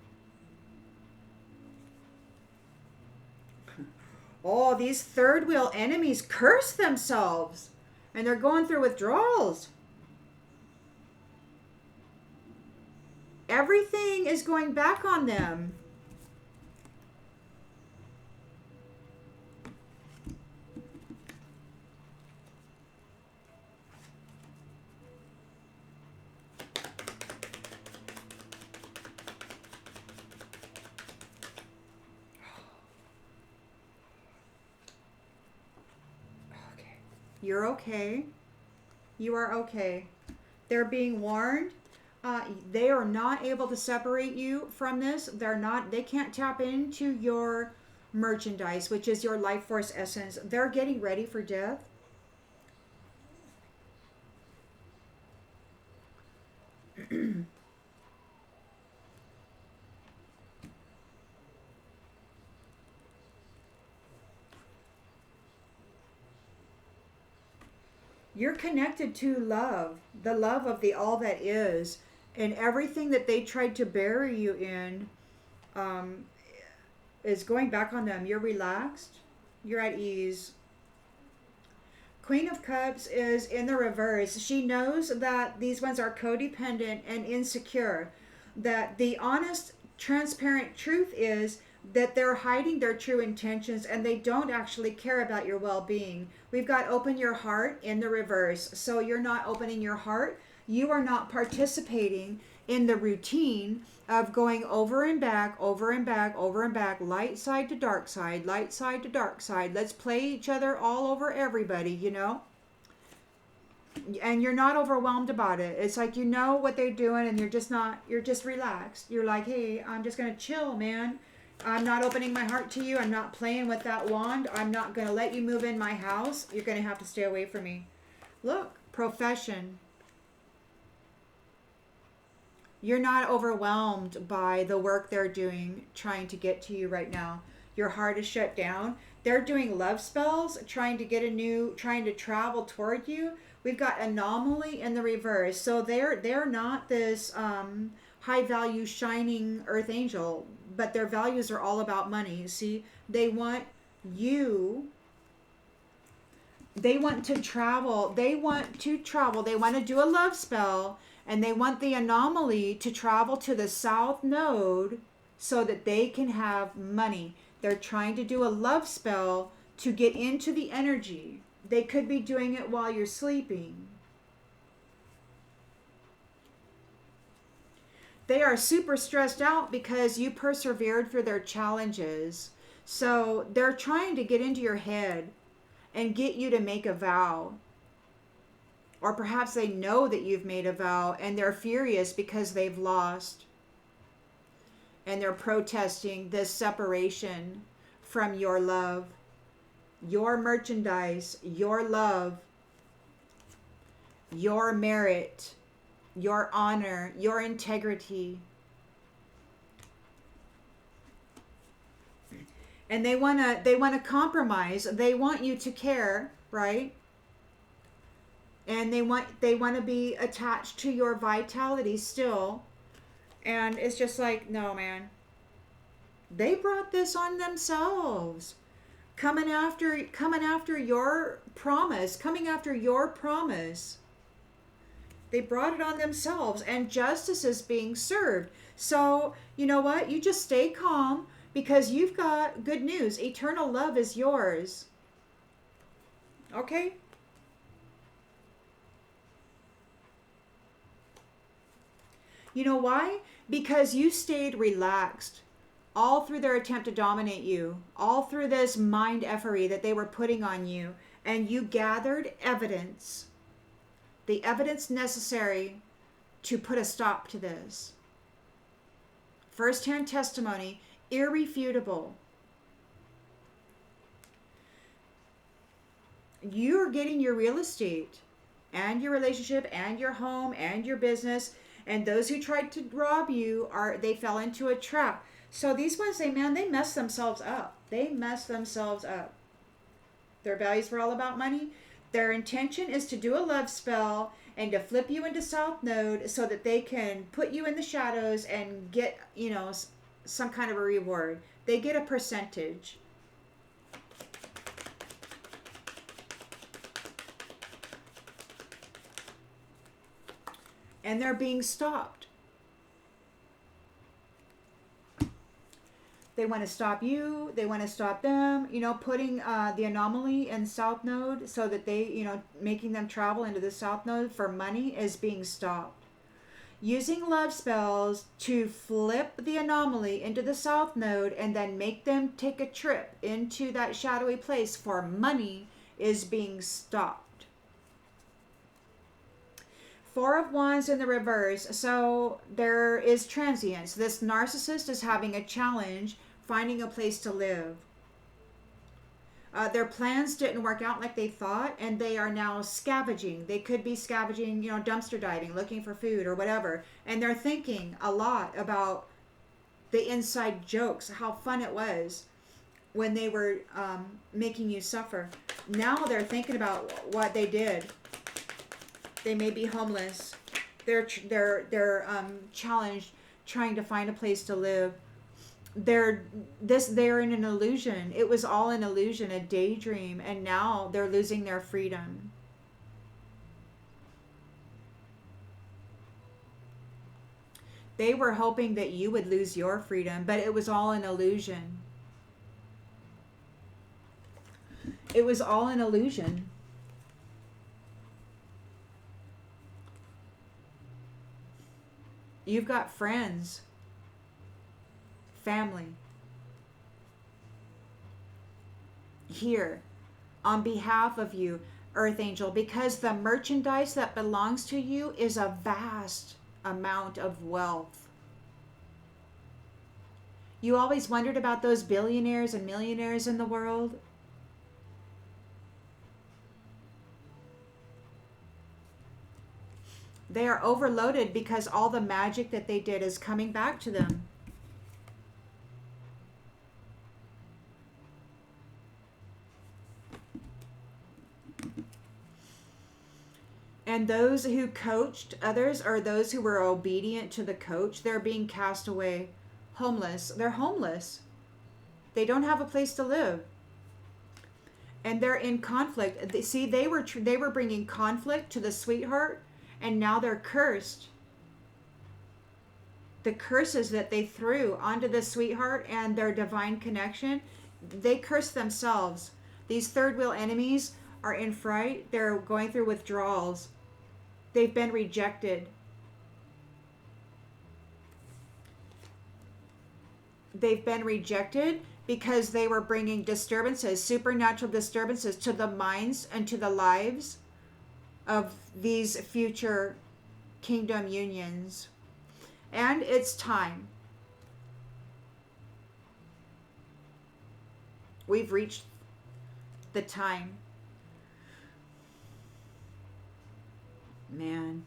S1: Oh, these third wheel enemies curse themselves. And they're going through withdrawals. Everything is going back on them. Okay. You're okay. You are okay. They're being warned. They are not able to separate you from this. They can't tap into your merchandise, which is your life force essence. They're getting ready for death. You're connected to love, the love of the all that is, and everything that they tried to bury you in um, is going back on them. You're relaxed, you're at ease. Queen of Cups is in the reverse. She knows that these ones are codependent and insecure. That the honest, transparent truth is that they're hiding their true intentions and they don't actually care about your well being. We've got open your heart in the reverse. So you're not opening your heart. You are not participating in the routine of going over and back, over and back, over and back, light side to dark side, light side to dark side. Let's play each other all over everybody, you know? And you're not overwhelmed about it. It's like you know what they're doing and you're just relaxed. You're like, hey, I'm just going to chill, man. I'm not opening my heart to you. I'm not playing with that wand. I'm not going to let you move in my house. You're going to have to stay away from me. Look, profession. You're not overwhelmed by the work they're doing, trying to get to you right now. Your heart is shut down. They're doing love spells, trying to travel toward you. We've got anomaly in the reverse. So they're not this high value shining earth angel, but their values are all about money. See, they want you. They want to travel. They want to do a love spell. And they want the anomaly to travel to the south node so that they can have money. They're trying to do a love spell to get into the energy. They could be doing it while you're sleeping. They are super stressed out because you persevered through their challenges. So they're trying to get into your head and get you to make a vow. Or perhaps they know that you've made a vow and they're furious because they've lost. And they're protesting this separation from your love, your merchandise, your love, your merit, your honor, your integrity. And they want to compromise. They want you to care, right? And they want to be attached to your vitality still. And it's just like, no, man. They brought this on themselves. Coming after your promise, coming after your promise. They brought it on themselves and justice is being served. So, you know what? You just stay calm because you've got good news. Eternal love is yours. Okay? You know why? Because you stayed relaxed all through their attempt to dominate you, all through this mind effery that they were putting on you, and you gathered evidence, the evidence necessary to put a stop to this. First-hand testimony, irrefutable. You're getting your real estate and your relationship and your home and your business. And those who tried to rob you, they fell into a trap. So these ones, they messed themselves up. They messed themselves up. Their values were all about money. Their intention is to do a love spell and to flip you into South Node so that they can put you in the shadows and get, some kind of a reward. They get a percentage. And they're being stopped. They want to stop you. They want to stop them. Putting the anomaly in South Node so that they, making them travel into the South Node for money is being stopped. Using love spells to flip the anomaly into the South Node and then make them take a trip into that shadowy place for money is being stopped. Four of Wands in the reverse. So there is transience. This narcissist is having a challenge finding a place to live. Their plans didn't work out like they thought, and they are now scavenging. They could be scavenging, dumpster diving, looking for food or whatever. And they're thinking a lot about the inside jokes, how fun it was when they were making you suffer. Now they're thinking about what they did. They may be homeless. They're challenged, trying to find a place to live. They're in an illusion. It was all an illusion, a daydream, and now they're losing their freedom. They were hoping that you would lose your freedom, but it was all an illusion. It was all an illusion. You've got friends, family here on behalf of you, Earth Angel, because the merchandise that belongs to you is a vast amount of wealth. You always wondered about those billionaires and millionaires in the world. They are overloaded because all the magic that they did is coming back to them. And those who coached others, or those who were obedient to the coach, they're being cast away. Homeless. They're homeless. They don't have a place to live. And they're in conflict. See, they were bringing conflict to the sweetheart, and now they're cursed. The curses that they threw onto the sweetheart and their divine connection, they curse themselves. These third wheel enemies are in fright. They're going through withdrawals. They've been rejected. They've been rejected because they were bringing disturbances, supernatural disturbances, to the minds and to the lives of these future kingdom unions. And it's time. We've reached the time. Man.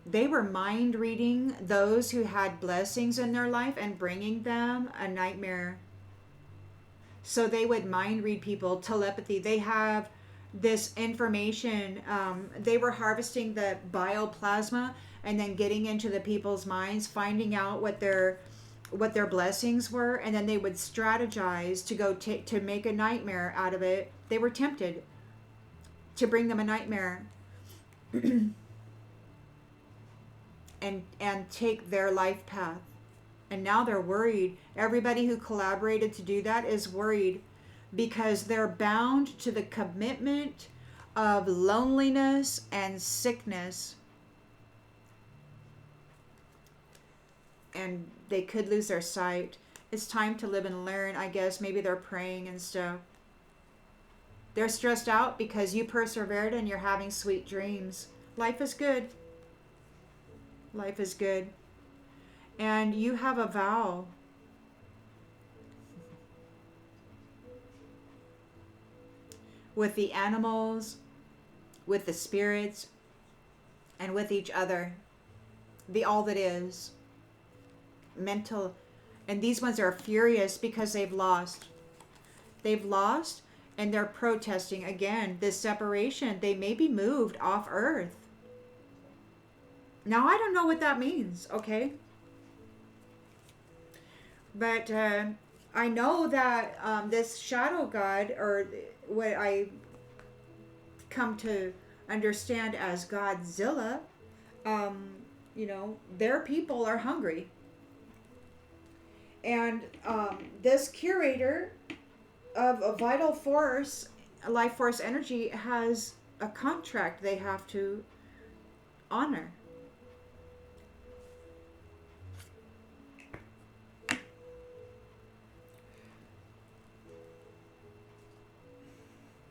S1: They were mind reading those who had blessings in their life and bringing them a nightmare. So they would mind read people, telepathy. They have this information. They were harvesting the bioplasma and then getting into the people's minds, finding out what their blessings were, and then they would strategize to go to make a nightmare out of it. They were tempted to bring them a nightmare and take their life path. And now they're worried. Everybody who collaborated to do that is worried because they're bound to the commitment of loneliness and sickness. And they could lose their sight. It's time to live and learn, I guess. Maybe they're praying and stuff. They're stressed out because you persevered and you're having sweet dreams. Life is good. Life is good. And you have a vow. With the animals, with the spirits, and with each other. The all that is. Mental. And these ones are furious because they've lost. They've lost and they're protesting again. This separation, they may be moved off Earth. Now, I don't know what that means, okay? But I know that this shadow god, or what I come to understand as Godzilla, um, their people are hungry. And this curator of a vital force, life force energy, has a contract they have to honor.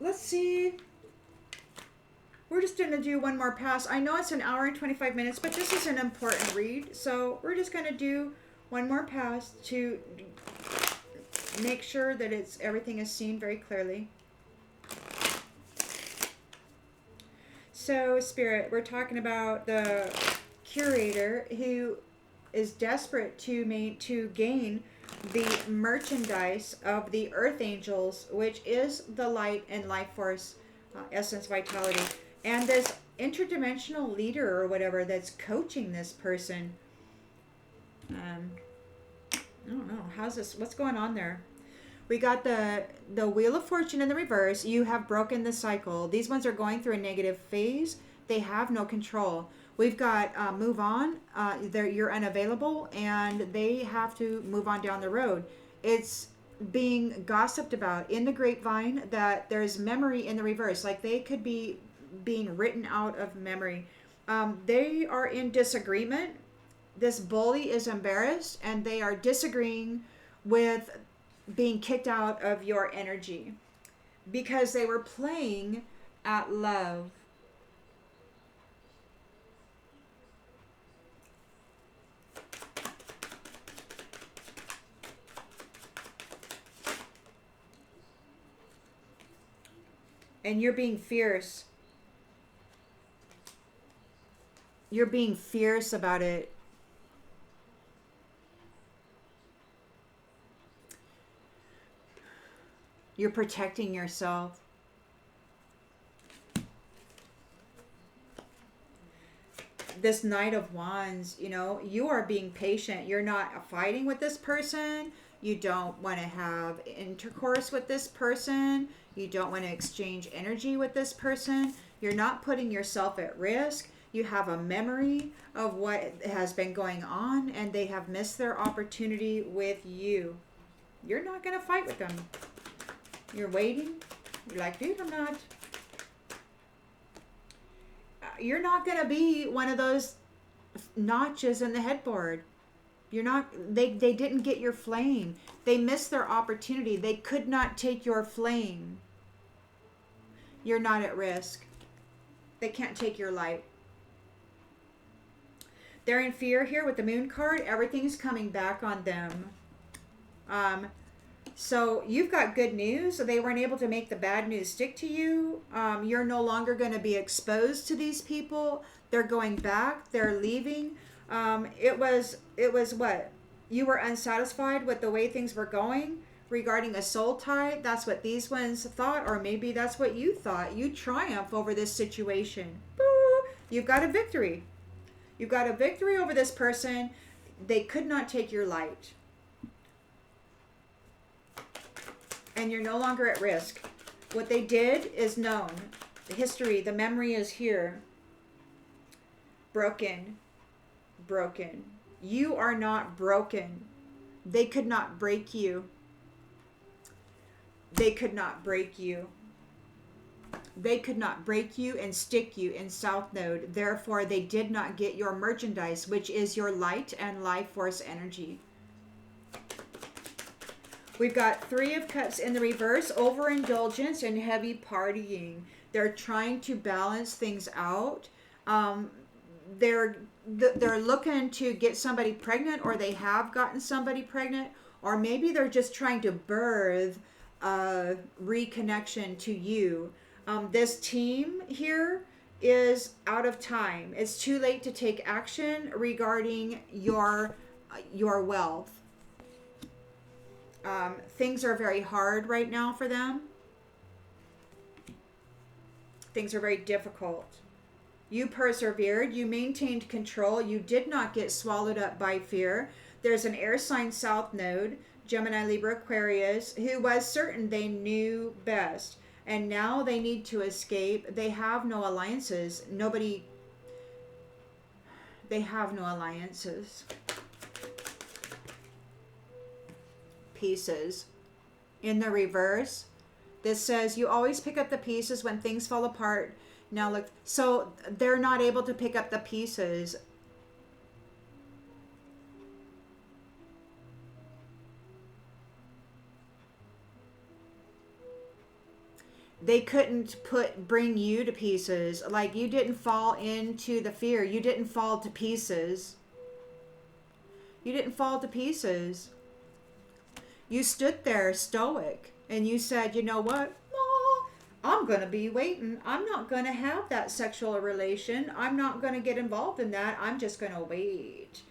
S1: Let's see. We're just going to do one more pass. I know it's an hour and 25 minutes, but this is an important read. So we're just going to do one more pass to make sure that everything is seen very clearly. So, Spirit, we're talking about the curator who is desperate to gain the merchandise of the Earth Angels, which is the light and life force, essence, vitality, and this interdimensional leader or whatever that's coaching this person. I don't know. How's this? What's going on there? We got the Wheel of Fortune in the reverse. You have broken the cycle. These ones are going through a negative phase. They have no control. We've got move on. You're unavailable, and they have to move on down the road. It's being gossiped about in the grapevine that there's memory in the reverse. Like they could be being written out of memory. They are in disagreement. This bully is embarrassed, and they are disagreeing with being kicked out of your energy because they were playing at love. And you're being fierce. You're being fierce about it. You're protecting yourself. This Knight of Wands, you are being patient. You're not fighting with this person. You don't want to have intercourse with this person. You don't want to exchange energy with this person. You're not putting yourself at risk. You have a memory of what has been going on, and they have missed their opportunity with you. You're not going to fight with them. You're waiting. You're like, dude, I'm not. You're not going to be one of those notches in the headboard. You're not. They didn't get your flame. They missed their opportunity. They could not take your flame. You're not at risk. They can't take your light. They're in fear here with the Moon card. Everything's coming back on them. So you've got good news. They weren't able to make the bad news stick to you. You're no longer going to be exposed to these people. They're going back. They're leaving. It was what? You were unsatisfied with the way things were going regarding a soul tie. That's what these ones thought, or maybe that's what you thought. You triumph over this situation. Boo! You've got a victory. You've got a victory over this person. They could not take your light. And you're no longer at risk. What they did is known. The history, the memory is here. Broken. Broken. You are not broken. They could not break you. They could not break you. They could not break you and stick you in South Node. Therefore, they did not get your merchandise, which is your light and life force energy. We've got Three of Cups in the reverse, overindulgence and heavy partying. They're trying to balance things out. They're looking to get somebody pregnant, or they have gotten somebody pregnant, or maybe they're just trying to birth a reconnection to you. This team here is out of time. It's too late to take action regarding your wealth. Things are very hard right now for them. Things are very difficult. You persevered. You maintained control. You did not get swallowed up by fear. There's an air sign south node, Gemini, Libra, Aquarius, who was certain they knew best. And now they need to escape. They have no alliances. They have no alliances. Pieces. In the reverse, this says you always pick up the pieces when things fall apart. Now look, so they're not able to pick up the pieces. They couldn't bring you to pieces. Like, you didn't fall into the fear. You didn't fall to pieces. You didn't fall to pieces. You stood there stoic and you said, you know what? I'm going to be waiting. I'm not going to have that sexual relation. I'm not going to get involved in that. I'm just going to wait.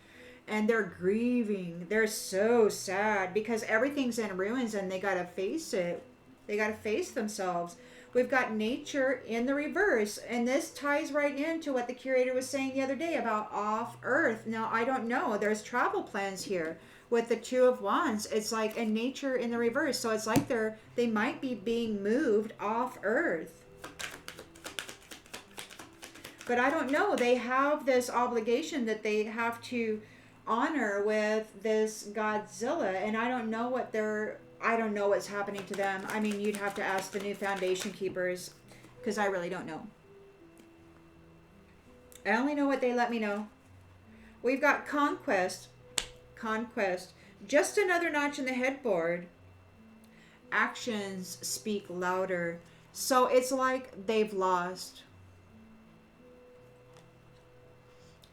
S1: And they're grieving. They're so sad because everything's in ruins and they got to face it. They got to face themselves. We've got nature in the reverse. And this ties right into what the curator was saying the other day about off Earth. Now, I don't know. There's travel plans here with the Two of Wands. It's like a nature in the reverse. So it's like they might be being moved off Earth. But I don't know. They have this obligation that they have to honor with this Godzilla. And I don't know what's happening to them. I mean, you'd have to ask the new Foundation Keepers, because I really don't know. I only know what they let me know. We've got Conquest. Just another notch in the headboard. Actions speak louder. So it's like they've lost.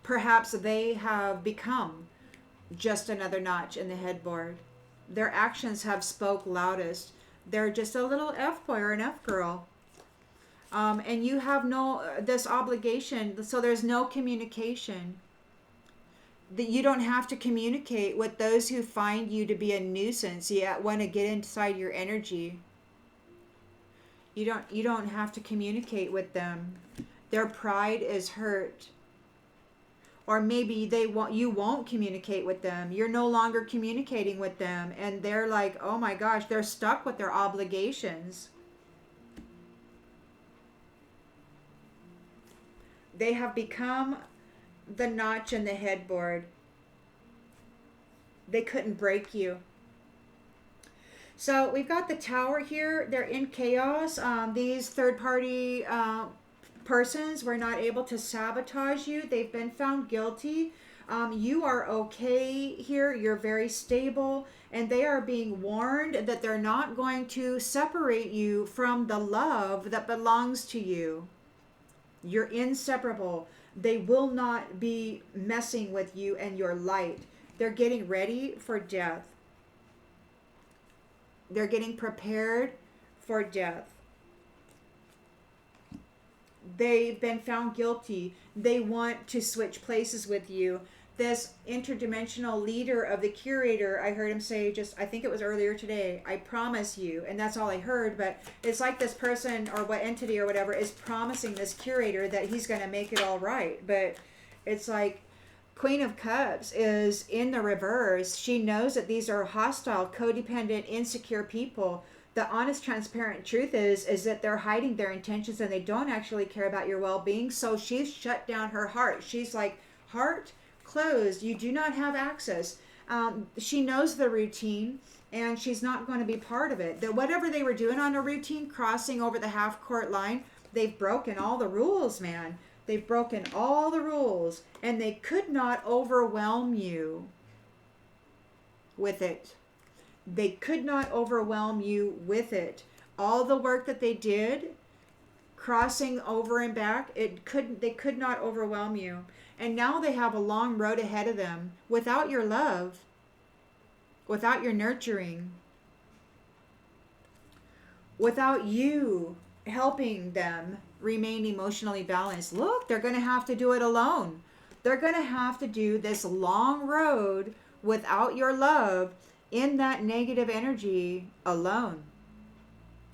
S1: Perhaps they have become just another notch in the headboard. Their actions have spoke loudest. They're just a little F-boy or an F-girl. And you have this obligation, so there's no communication. That you don't have to communicate with those who find you to be a nuisance, yet want to get inside your energy. You don't have to communicate with them. Their pride is hurt. Or maybe you won't communicate with them. You're no longer communicating with them. And they're like, oh my gosh, they're stuck with their obligations. They have become the notch in the headboard. They couldn't break you. So we've got the Tower here. They're in chaos. These third-party persons were not able to sabotage you. They've been found guilty. You are okay here. You're very stable. And they are being warned that they're not going to separate you from the love that belongs to you. You're inseparable. They will not be messing with you and your light. They're getting ready for death. They're getting prepared for death. They've been found guilty. They want to switch places with you. This interdimensional leader of the Curator, I heard him say I think it was earlier today, I promise you, and that's all I heard, but it's like this person or what entity or whatever is promising this Curator that he's going to make it all right. But it's like Queen of Cups is in the reverse. She knows that these are hostile, codependent, insecure people. The honest, transparent truth is that they're hiding their intentions and they don't actually care about your well-being. So she's shut down her heart. She's like, heart closed. You do not have access. She knows the routine and she's not going to be part of it. That whatever they were doing on a routine, crossing over the half-court line, they've broken all the rules, man. They've broken all the rules and they could not overwhelm you with it. They could not overwhelm you with it. All the work that they did, crossing over and back, they could not overwhelm you. And now they have a long road ahead of them without your love, without your nurturing, without you helping them remain emotionally balanced. Look, they're going to have to do it alone. They're going to have to do this long road without your love in that negative energy alone.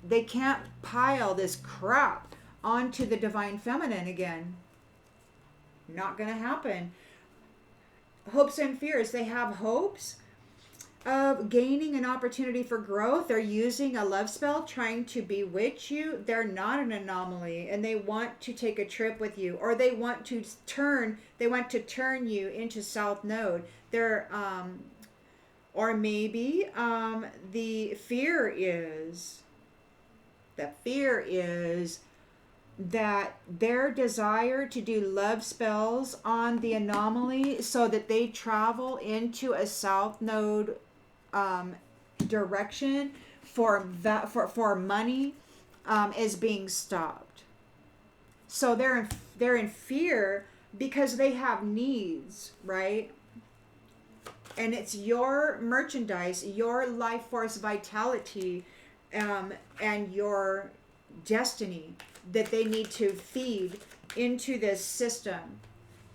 S1: They can't pile this crap onto the divine feminine again. Not going to happen. Hopes and fears. They have hopes of gaining an opportunity for growth. They're using a love spell trying to bewitch you. They're not an anomaly, and they want to take a trip with you, or they want to turn you into South Node. They're or maybe the fear is that their desire to do love spells on the anomaly so that they travel into a South Node direction for money is being stopped. So they're in fear because they have needs, right? And it's your merchandise, your life force vitality, and your destiny that they need to feed into this system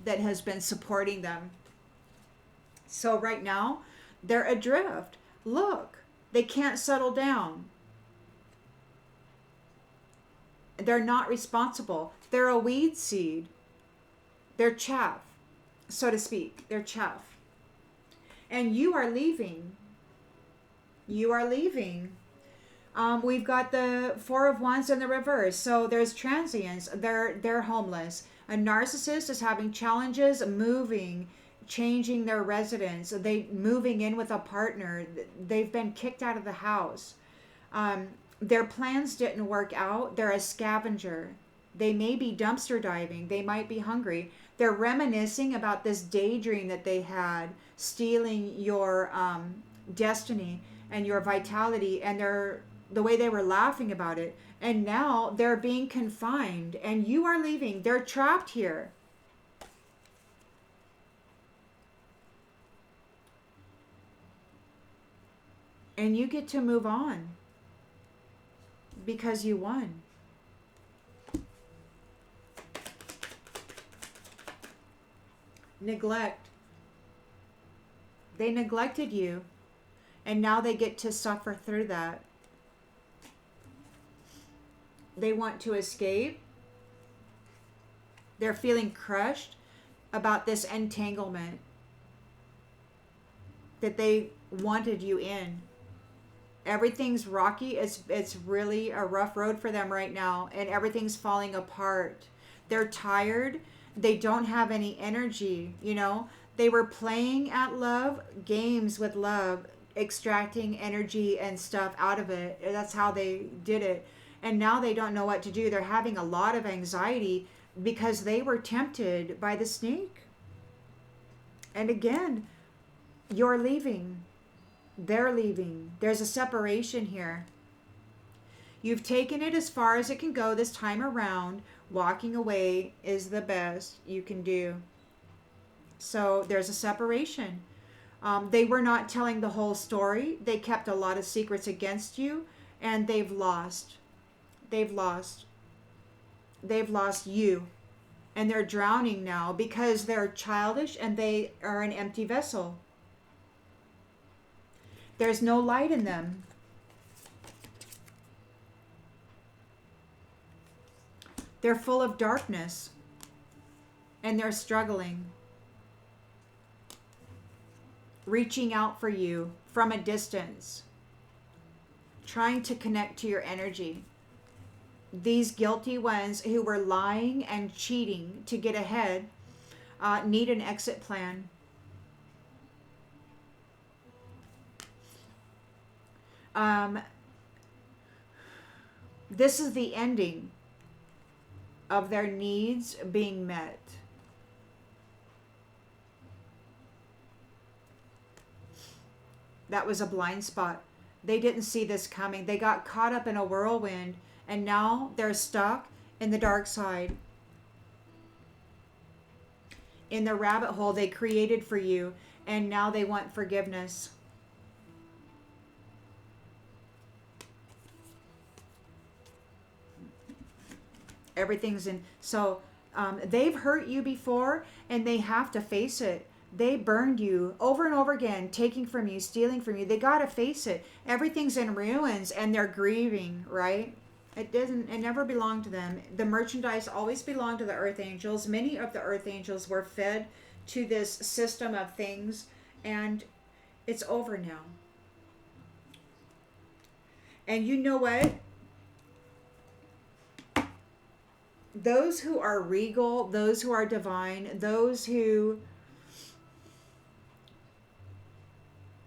S1: that has been supporting them. So right now, they're adrift. Look, they can't settle down. They're not responsible. They're a weed seed. They're chaff, so to speak. They're chaff. And you are leaving. You are leaving. We've got the Four of Wands in the reverse. So there's transients. They're homeless. A narcissist is having challenges moving, changing their residence. They moving in with a partner. They've been kicked out of the house. Their plans didn't work out. They're a scavenger. They may be dumpster diving. They might be hungry. They're reminiscing about this daydream that they had, stealing your destiny and your vitality, and the way they were laughing about it. And now they're being confined, and you are leaving. They're trapped here. And you get to move on because you won. Neglect. They neglected you, and now they get to suffer through that. They want to escape. They're feeling crushed about this entanglement that they wanted you in. Everything's rocky. It's really a rough road for them right now, and everything's falling apart. They're tired. They don't have any energy, you know. They were playing at love, games with love, extracting energy and stuff out of it. That's how they did it. And now they don't know what to do. They're having a lot of anxiety because they were tempted by the snake. And again, you're leaving. They're leaving. There's a separation here. You've taken it as far as it can go this time around. Walking away is the best you can do. So there's a separation. They were not telling the whole story. They kept a lot of secrets against you, and they've lost. They've lost you. And they're drowning now because they're childish and they are an empty vessel. There's no light in them. They're full of darkness, and they're struggling, reaching out for you from a distance, trying to connect to your energy. These guilty ones who were lying and cheating to get ahead need an exit plan. This is the ending of their needs being met. That was a blind spot. They didn't see this coming. They got caught up in a whirlwind, and now they're stuck in the dark side. In the rabbit hole they created for you, and now they want forgiveness. Everything's in. So they've hurt you before, and they have to face it. They burned you over and over again, taking from you, stealing from you. They got to face it. Everything's in ruins, and they're grieving, right? It never belonged to them. The merchandise always belonged to the earth angels. Many of the earth angels were fed to this system of things, and it's over now. And you know what? Those who are regal, those who are divine, those who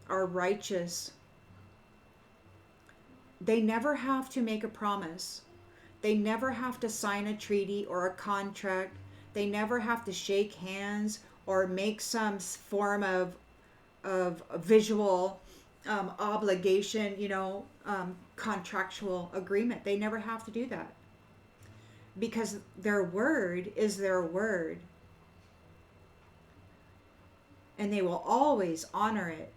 S1: are righteous, they never have to make a promise. They never have to sign a treaty or a contract. They never have to shake hands or make some form of visual obligation, contractual agreement. They never have to do that, because their word is their word, and they will always honor it.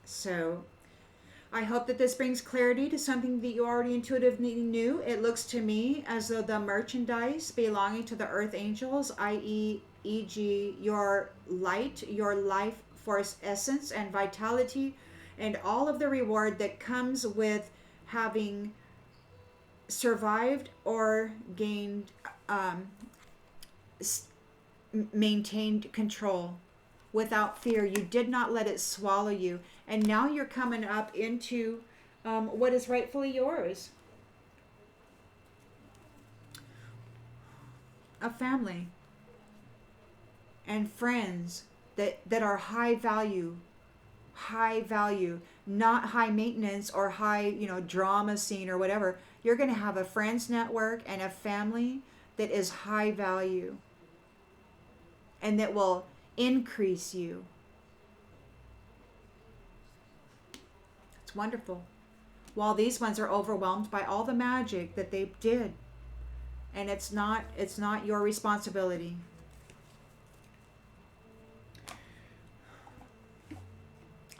S1: So I hope that this brings clarity to something that you already intuitively knew. It looks to me as though the merchandise belonging to the earth angels, i.e., e.g., your light, your life force essence and vitality, and all of the reward that comes with having survived or gained, maintained control without fear. You did not let it swallow you. And now you're coming up into what is rightfully yours. A family and friends that are high value, not high maintenance or high, drama scene or whatever. You're going to have a friends network and a family that is high value and that will increase you. It's wonderful. While these ones are overwhelmed by all the magic that they did, and it's not your responsibility.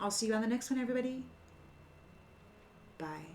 S1: I'll see you on the next one, everybody. Bye.